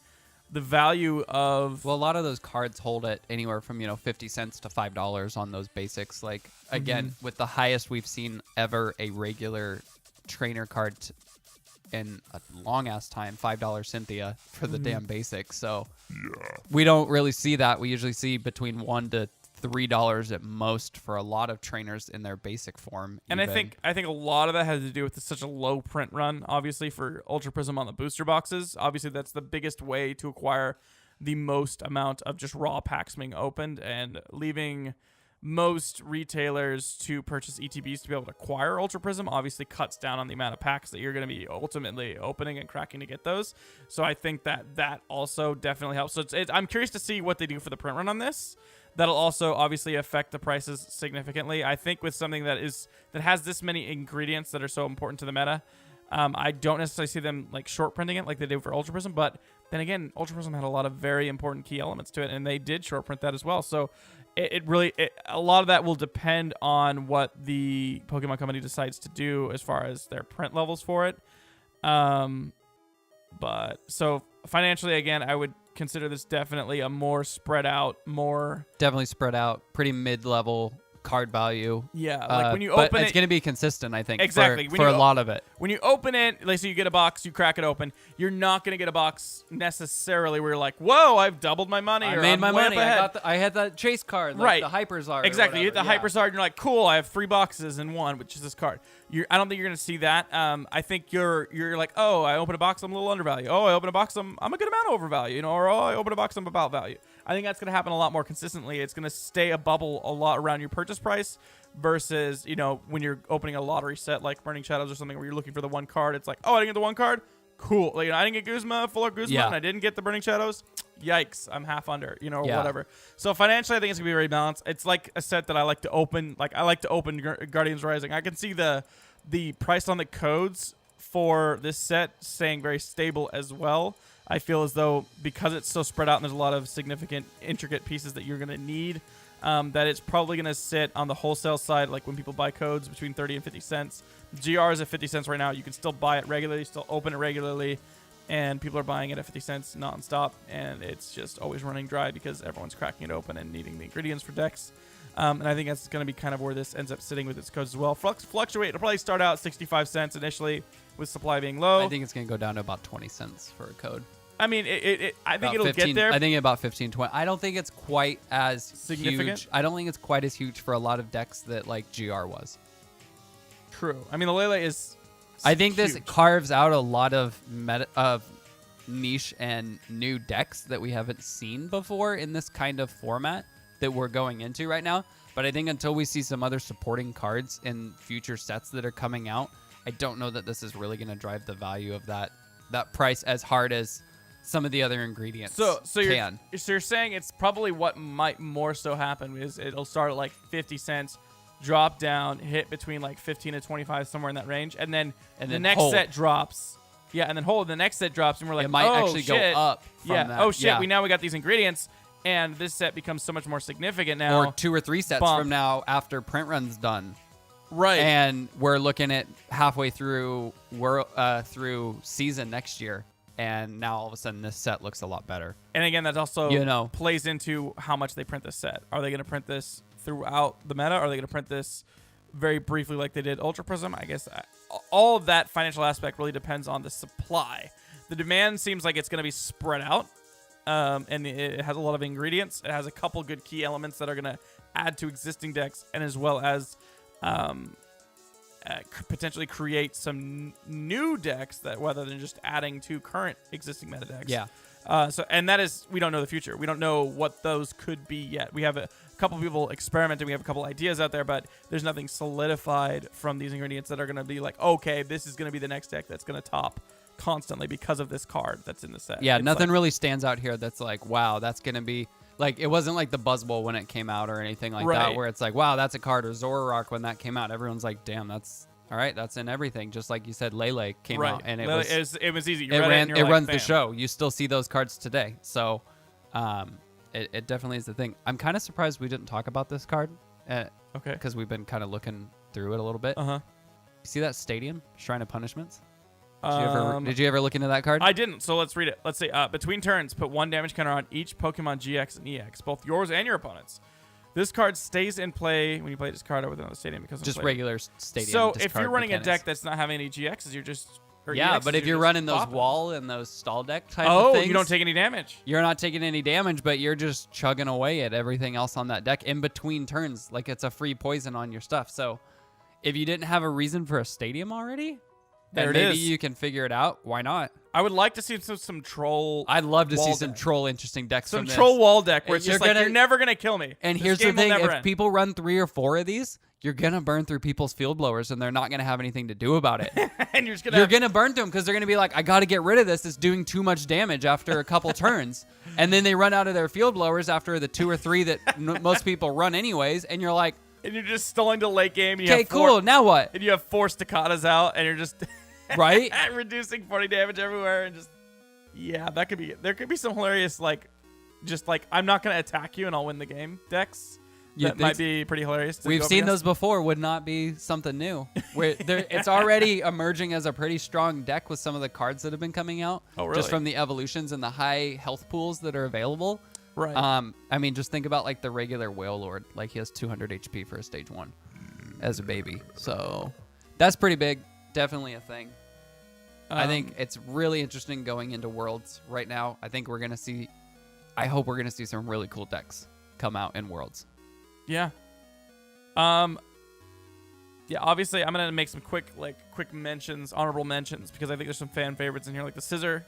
the value of
Well, a lot of those cards hold it anywhere from 50 cents to $5 on those basics. Like again, with the highest we've seen ever a regular trainer card in a long ass time, $5 Cynthia for the damn basics. So we don't really see that. We usually see between $1 to $3 at most for a lot of trainers in their basic form.
And I
even.
think a lot of that has to do with such a low print run, obviously, for Ultra Prism on the booster boxes. Obviously, that's the biggest way to acquire the most amount of just raw packs being opened, and leaving most retailers to purchase ETBs to be able to acquire Ultra Prism obviously cuts down on the amount of packs that you're going to be ultimately opening and cracking to get those. So I think that also definitely helps. So I'm curious to see what they do for the print run on this. That'll also obviously affect the prices significantly. I think with something that has this many ingredients that are so important to the meta, I don't necessarily see them like short printing it like they did for Ultra Prism. But then again, Ultra Prism had a lot of very important key elements to it, and they did short print that as well. So it really a lot of that will depend on what the Pokemon Company decides to do as far as their print levels for it. But so financially, again, I would consider this definitely a more spread out, more
definitely spread out, pretty mid-level card value.
Yeah, like when you
but
open
it's
it,
going to be consistent, I think.
Exactly.
For a lot of it.
when you open it, let's say you get a box, you crack it open, you're not gonna get a box necessarily where you're like, whoa, I've doubled my money.
I
or
made
I'm
my
way up
money.
ahead.
I had that chase card, like
Right.
the Hyperzard.
Exactly. You hit the
yeah.
Hyperzard, and you're like, cool, I have 3 boxes in one, which is this card. I don't think you're gonna see that. I think you're like, oh, I open a box, I'm a little undervalued. Oh, I open a box, I'm a good amount overvalued. Or oh, I open a box, I'm about value. I think that's gonna happen a lot more consistently. It's gonna stay a bubble a lot around your purchase price versus when you're opening a lottery set like Burning Shadows or something where you're looking for the one card. It's like, oh, I didn't get the one card. Cool. Like, I didn't get Guzma, Fuller Guzma,
Yeah.
and I didn't get the Burning Shadows. Yikes, I'm half under, or
Yeah.
whatever. So financially, I think it's gonna be very balanced. It's like a set that I like to open. Like, I like to open Guardians Rising. I can see the price on the codes for this set staying very stable as well. I feel as though because it's so spread out and there's a lot of significant, intricate pieces that you're gonna need, that it's probably gonna sit on the wholesale side. Like when people buy codes between 30 and 50 cents. GR is at 50 cents right now. You can still buy it regularly, still open it regularly, and people are buying it at 50 cents nonstop, and it's just always running dry because everyone's cracking it open and needing the ingredients for decks. And I think that's going to be kind of where this ends up sitting with its codes as well. Fluctuate. It'll probably start out 65 cents initially with supply being low.
I think it's going to go down to about 20 cents for a code.
I mean, I think
About
it'll
15
get there.
I think about 15, 20. I don't think it's quite as
Significant?
huge. I don't think it's quite as huge for a lot of decks that like GR was.
True. I mean, the Lele is
I think this
huge.
carves out a lot of niche and new decks that we haven't seen before in this kind of format that we're going into right now. But I think until we see some other supporting cards in future sets that are coming out, I don't know that this is really going to drive the value of that price as hard as some of the other ingredients
So
can.
you're saying it's probably what might more so happen is it'll start at like 50 cents, drop down, hit between like 15 and 25, somewhere in that range, and then the next
hold.
set drops. Yeah, and then hold. The next set drops, and we're like,
It might
oh,
actually
shit.
go up from
Yeah.
that.
Oh shit.
Yeah.
We got these ingredients, and this set becomes so much more significant now.
Or 2 or 3 sets
Bump.
from now after print run's done.
Right.
And we're looking at halfway through through season next year, and now all of a sudden this set looks a lot better.
And again, that also
You
plays into how much they print this set. Are they going to print this throughout the meta? Are they going to print this very briefly like they did Ultra Prism? I guess all of that financial aspect really depends on the supply. The demand seems like it's going to be spread out, and it has a lot of ingredients. It has a couple good key elements that are going to add to existing decks, and as well as potentially create some new decks that rather than just adding to current existing meta decks.
Yeah.
And that is, we don't know the future. We don't know what those could be yet. We have a couple people experimenting. We have a couple ideas out there, but there's nothing solidified from these ingredients that are going to be like, okay, this is going to be the next deck that's going to top constantly because of this card that's in the set.
Yeah,
It's
nothing
like,
really stands out here that's like, wow, that's going to be... Like, it wasn't like the Buzz Bowl when it came out or anything like that,
Right.
where it's like, wow, that's a card. Or Zoroark when that came out. Everyone's like, damn, that's... All right, that's in everything. Just like you said, Lele came
right.
out, and it
Literally,
was...
it was easy. You
It
read
ran.
and
It
you're
runs
like,
the
bam.
show. You still see those cards today. So, it definitely is the thing. I'm kind of surprised we didn't talk about this card.
Okay.
Because we've been kind of looking through it a little bit.
Uh-huh.
You see that Stadium? Shrine of Punishments?
Um,
Did you ever look into that card?
I didn't, so let's read it. Let's see. Between turns, put 1 damage counter on each Pokemon GX and EX, both yours and your opponent's. This card stays in play when you play this card over another stadium because
Just regular Stadium.
So if
discard
you're running
mechanics.
a deck that's not having any GXs, you're just or
Yeah,
EXs,
but if you're
just
running those
bopping.
wall and those stall deck type of things,
you don't take any damage.
You're not taking any damage, but you're just chugging away at everything else on that deck in between turns, like it's a free poison on your stuff. So if you didn't have a reason for a Stadium already,
There
then
it
maybe
is.
you can figure it out. Why not?
I would like to see some troll.
I'd love to see
wall
some
deck.
troll interesting decks
Some
from this.
troll wall deck where it's
You're
just like
gonna-
you're never gonna kill me.
And
This
here's the
game will
thing:
never
if
end.
people run 3 or 4 of these, you're gonna burn through people's field blowers, and they're not gonna have anything to do about it.
and you're just gonna
You're
have-
gonna burn through them because they're gonna be like, I gotta get rid of this. It's doing too much damage after a couple turns, and then they run out of their field blowers after the 2 or 3 that most people run anyways, and you're like,
and you're just stalling to late game. And you
okay,
have four,
cool. Now what?
And you have 4 staccatas out, and you're just
Right?
reducing 40 damage everywhere, and just that could be. There could be some hilarious just like I'm not gonna attack you and I'll win the game decks.
You
That
think
might be pretty hilarious. to
We've
go up
seen
against.
those before. Would not be something new. It's already emerging as a pretty strong deck with some of the cards that have been coming out.
Oh, really?
Just from the evolutions and the high health pools that are available.
Right.
I mean, just think about like the regular Whale Lord. Like he has 200 HP for a stage 1 as a baby. So that's pretty big. Definitely a thing. I think it's really interesting going into Worlds right now. I hope we're going to see some really cool decks come out in Worlds.
Yeah. Yeah, obviously I'm going to make some quick mentions, honorable mentions, because I think there's some fan favorites in here, like the Scissor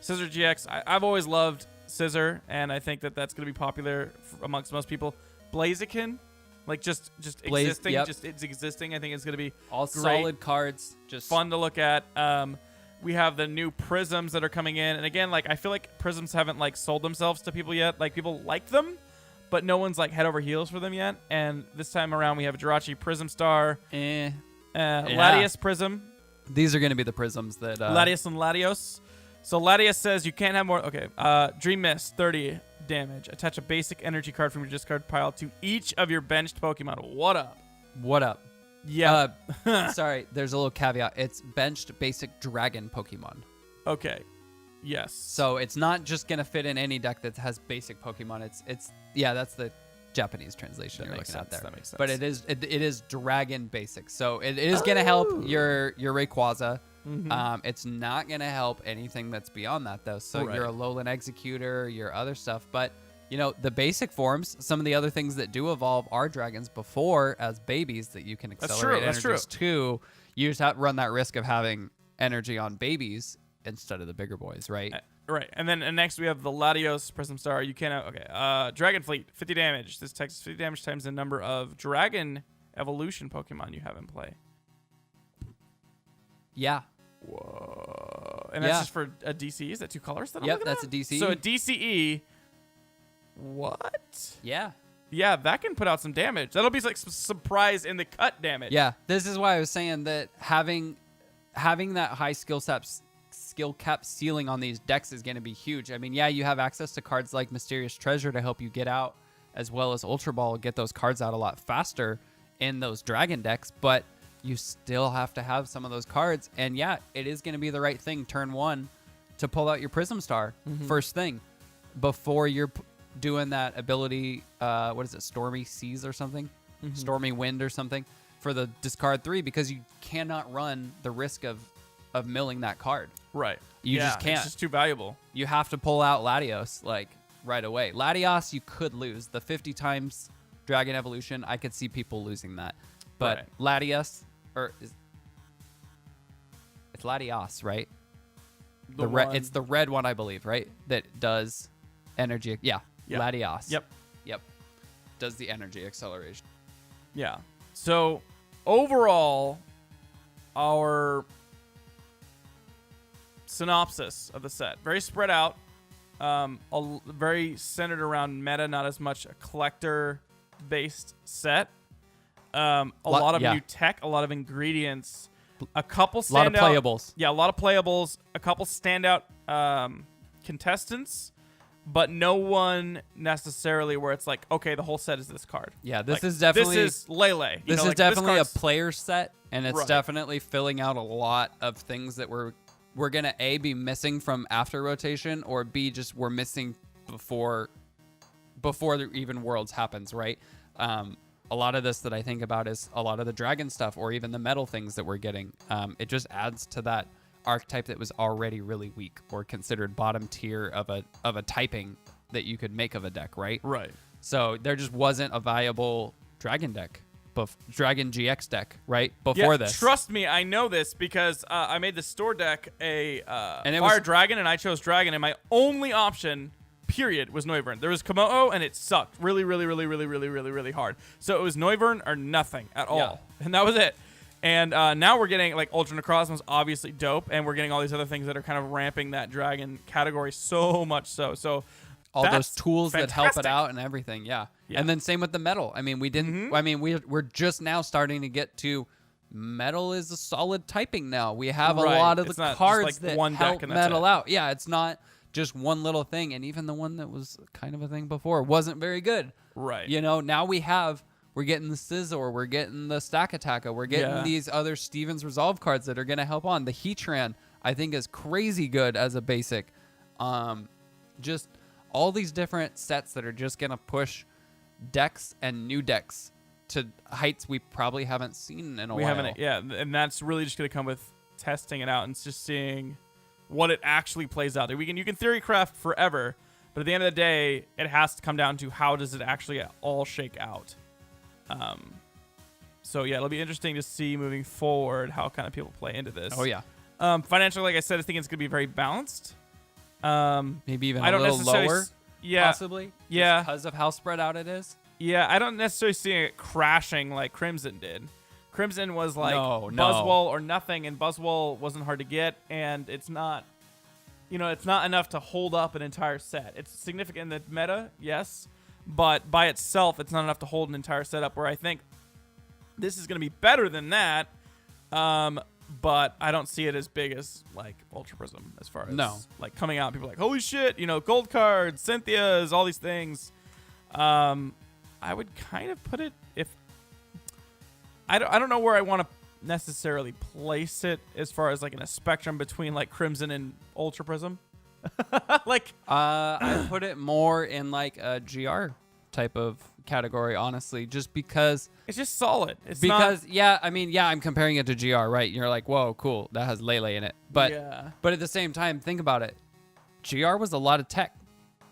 GX. I've always loved Scissor, and I think that's going to be popular amongst most people. Blaziken, like just existing,
yep.
just it's existing. I think it's going to be
All
great.
solid cards, just
Fun to look at. We have the new Prisms that are coming in, and again, like I feel like Prisms haven't like sold themselves to people yet. Like people like them, but no one's like head over heels for them yet. And this time around, we have a Jirachi Prism Star, Latias Prism.
These are going to be the prisms that
Latias and Latios. So Latias says you can't have more. Okay. Dream Mist, 30 damage. Attach a basic energy card from your discard pile to each of your benched Pokemon. What up?
What up?
Yeah.
Sorry, there's a little caveat. It's benched basic dragon Pokemon.
Okay. Yes.
So it's not just going to fit in any deck that has basic Pokemon. It's that's the Japanese translation
That
you're
makes
looking at
sense.
there.
That makes sense.
But it is dragon basic. So it is going to help your Rayquaza.
Mhm.
It's not going to help anything that's beyond that, though. So
Right.
your Alolan Executor, your other stuff. But, the basic forms, some of the other things that do evolve are dragons before as babies that you can accelerate
That's true.
energies to. You just have to run that risk of having energy on babies instead of the bigger boys, right?
Right. And then next we have the Latios Prism Star. You cannot. Okay. Dragon Fleet, 50 damage. This takes 50 damage times the number of Dragon Evolution Pokemon you have in play.
Yeah.
Whoa. And that's just for a DCE? Is that 2 colors? That I'm
Yep,
looking
that's
at?
a DCE.
So a DCE. What?
Yeah.
Yeah, that can put out some damage. That'll be like some surprise in the cut damage.
Yeah. This is why I was saying that having that high skill cap ceiling on these decks is going to be huge. I mean, yeah, you have access to cards like Mysterious Treasure to help you get out, as well as Ultra Ball, get those cards out a lot faster in those dragon decks, but you still have to have some of those cards. And yeah, it is going to be the right thing turn 1 to pull out your Prism Star first thing before you're doing that ability, what is it, Stormy Seas or something? Stormy Wind or something for the discard 3, because you cannot run the risk of milling that card.
Right.
You just can't.
It's just too valuable.
You have to pull out Latios like right away. Latios you could lose. The 50 times Dragon Evolution, I could see people losing that. But Latios, it's Latios, right? It's the red one, I believe, right? That does energy. Yeah. Latios. Yep. Does the energy acceleration.
Yeah. So overall, our synopsis of the set, very spread out, very centered around meta, not as much a collector based set. A lot of new tech, a lot of ingredients, a couple standout,
a lot of playables.
Yeah, a lot of playables, a couple standout contestants, but no one necessarily where it's like, okay, the whole set is this card.
Yeah, this
Like,
is definitely
this is Lele.
This is definitely a player set, and it's
Right.
definitely filling out a lot of things that we're gonna be missing from after rotation, or B, just we're missing before the even Worlds happens, right? A lot of this that I think about is a lot of the dragon stuff, or even the metal things that we're getting. It just adds to that archetype that was already really weak, or considered bottom tier of a typing that you could make of a deck, right?
Right.
So there just wasn't a viable dragon deck, dragon GX deck, right? Before this.
Trust me, I know this because I made the store deck a
And it
Fire
was-
Dragon, and I chose Dragon, and my only option, period, was Noivern. There was Komodo, and it sucked really, really, really, really, really, really, really hard. So it was Noivern or nothing at all, and that was it. And now we're getting, like, Ultra Necrozma's obviously dope, and we're getting all these other things that are kind of ramping that dragon category so much so. So
all those
that's
tools that help
fantastic.
it out and everything, yeah.
Yeah.
And then same with the metal. I mean, we didn't. I mean, we're just now starting to get to metal is a solid typing now. We have
Right.
a lot of
It's
the
not just,
cards
like,
that
one deck
help
and that's
metal
it.
out. Yeah, it's not just one little thing. And even the one that was kind of a thing before wasn't very good.
Right.
Now we're getting the Scizor, we're getting the Stack Attacker, we're getting these other Steven's Resolve cards that are going to help on. The Heatran, I think, is crazy good as a basic. Just all these different sets that are just gonna push decks and new decks to heights we probably haven't seen in a while.
haven't, yeah, and that's really just going to come with testing it out and just seeing what it actually plays out. You can theory craft forever, but at the end of the day, it has to come down to how does it actually all shake out. So yeah, it'll be interesting to see moving forward how kind of people play into this.
Oh yeah,
financially, like I said, I think it's going to be very balanced.
maybe even
I
a
don't
little
necessarily
lower,
yeah,
possibly.
Yeah.
Because of how spread out it is.
Yeah, I don't necessarily see it crashing like Crimson did. Crimson was like
No.
Buzzwole or nothing, and Buzzwole wasn't hard to get, and it's not, it's not enough to hold up an entire set. It's significant in the meta, yes, but by itself, it's not enough to hold an entire set up, where I think this is going to be better than that, but I don't see it as big as, like, Ultra Prism as far as, like, coming out. People are like, holy shit, gold cards, Cynthia's, all these things. I would kind of put it, if I don't know where I want to necessarily place it as far as like in a spectrum between like Crimson and Ultra Prism. Like
I put it more in like a GR type of category, honestly, just because
it's just solid. It's
I'm comparing it to GR, right? You're like, whoa, cool, that has Lele in it, but at the same time, think about it. GR was a lot of tech.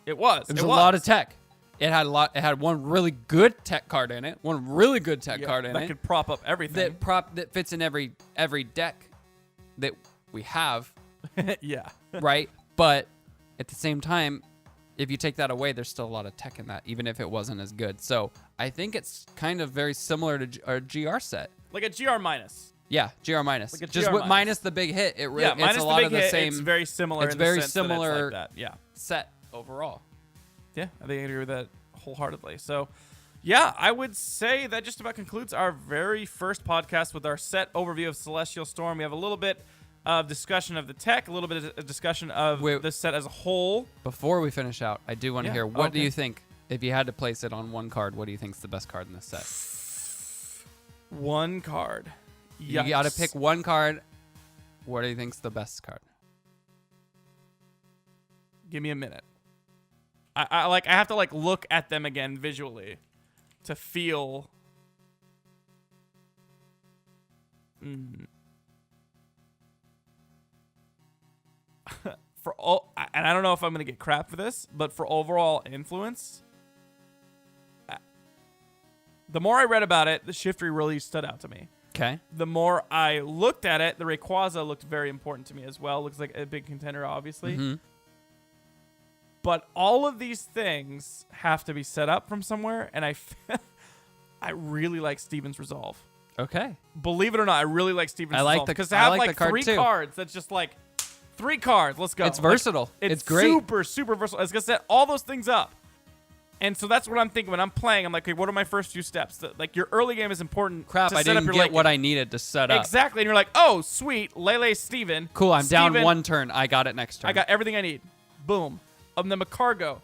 It was
a lot of tech. It had one really good tech card in it. One really good tech card in
that
it.
could prop up everything.
That fits in every deck that we have.
Yeah.
Right? But at the same time, if you take that away, there's still a lot of tech in that, even if it wasn't as good. So I think it's kind of very similar to our GR set.
Like a GR minus.
Yeah, GR minus.
Like
just
GR
minus the big hit. It really,
minus
it's a
the
lot
big
of the
hit,
same.
It's very similar.
It's
in
very
the sense
similar
that it's like that. Yeah.
Set overall.
Yeah, I think I agree with that wholeheartedly. So, yeah, I would say that just about concludes our very first podcast with our set overview of Celestial Storm. We have a little bit of discussion of the tech, a little bit of discussion of the set as a whole.
Before we finish out, I do want to hear, what do you think, if you had to place it on one card, what do you think is the best card in this set?
One card. Yikes.
You got to pick one card. What do you think is the best card?
Give me a minute. I have to look at them again visually to feel. For all, and I don't know if I'm gonna get crap for this, but for overall influence, the more I read about it, the Shiftry really stood out to me.
Okay.
The more I looked at it, the Rayquaza looked very important to me as well. Looks like a big contender, obviously.
Mm-hmm.
But all of these things have to be set up from somewhere, and I really like Steven's Resolve.
Okay.
Believe it or not, I really like Steven's Resolve. Because to have
the card
three
too.
cards, that's just like 3 cards. Let's go.
It's versatile.
It's
great.
super, super versatile. It's going to set all those things up. And so that's what I'm thinking when I'm playing. I'm like, okay, what are my first few steps? Like, your early game is important.
Crap,
to
I
set
didn't
up
get what I needed to set up.
Exactly. And you're like, oh, sweet. Lele Steven.
Cool, I'm down
Steven,
1 turn. I got it next turn.
I got everything I need. Boom. Of the Macargo.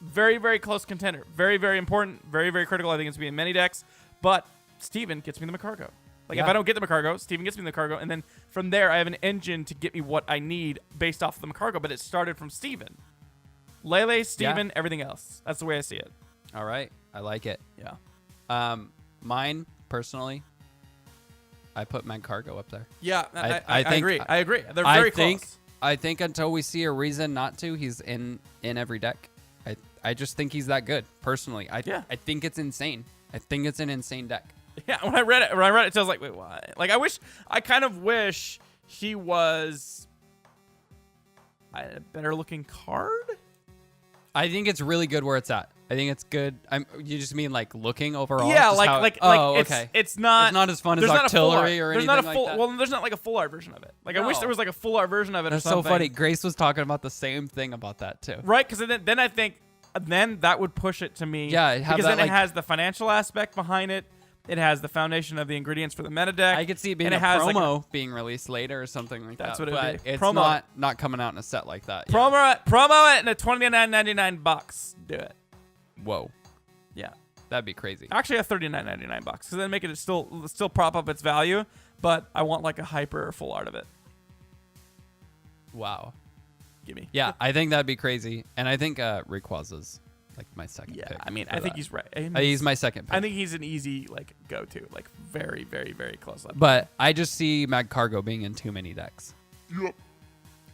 Very, very close contender. Very, very important. Very, very critical. I think it's going to be in many decks. But Steven gets me the Macargo. If I don't get the Macargo, Steven gets me the Macargo. And then from there, I have an engine to get me what I need based off of the Macargo. But it started from Steven. Lele, Steven, everything else. That's the way I see it.
All right. I like it.
Yeah.
Mine, personally, I put Magcargo up there.
Yeah, I
think-
agree. I agree. They're very close.
I think until we see a reason not to, he's in every deck. I just think he's that good, personally. I think it's insane. I think it's an insane deck.
Yeah, when I read it, I was like, wait, what? Like, I kind of wish he was a better looking card.
I think it's really good where it's at. I think it's good. You just mean like looking overall?
Yeah,
okay.
It's not
as fun as Artillery or anything like that.
Well, there's not like a full art version of it. Like, I wish there was like a full art version of it.
That's
or something.
so funny. Grace was talking about the same thing about that too.
Right, because then I think that would push it to me.
Yeah,
because then it has the financial aspect behind it. It has the foundation of the ingredients for the meta deck.
I could see it being a promo being released later or something like that.
That's what it would be.
It's
Promo.
not coming out in a set like that.
Promo it in a $29.99. Do it.
Whoa.
Yeah.
That'd be crazy.
Actually, a $39.99 because then make it still prop up its value, but I want like a hyper or full art of it.
Wow.
gimme.
Yeah, I think that'd be crazy. And I think Rayquaza's like my second
Yeah,
pick.
I mean,
for
I think
that.
he's right.
He's my second pick.
I think he's an easy like go-to, like very, very, very close.
But I just see Magcargo being in too many decks.
Yep.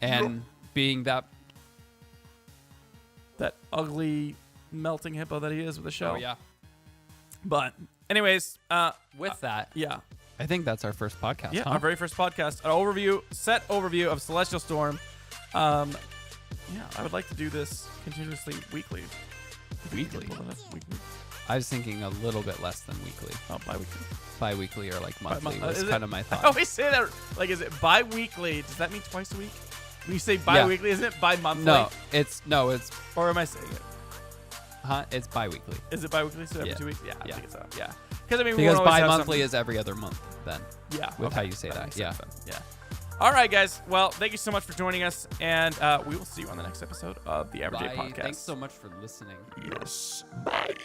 And being that.
That ugly melting hippo that he is with a shell.
Oh, yeah.
But anyways,
With that,
yeah.
I think that's our first podcast.
Yeah,
huh?
our very first podcast, an set overview of Celestial Storm. Yeah, I would like to do this continuously weekly.
Weekly?
Weekly.
I was thinking a little bit less than weekly.
Oh, bi-weekly.
Bi-weekly or like monthly
Is
was
it-
kind of my
I
thought.
always say that. Like, is it bi-weekly? Does that mean twice a week? When you say bi-weekly, isn't it bi-monthly?
No, it's
Or am I saying it?
it's bi-weekly.
Is it bi-weekly? So every
Yeah.
2 weeks? Yeah, I
Yeah.
think so. Yeah. Because I mean, we
Because
won't always have
bi-monthly
something-
is every other month then.
Yeah.
with how you say that,
makes
yeah.
sense then. Yeah. All right, guys. Well, thank you so much for joining us, and we will see you on the next episode of the Average J
Bye.
Podcast.
Thanks so much for listening.
Yes. Bye.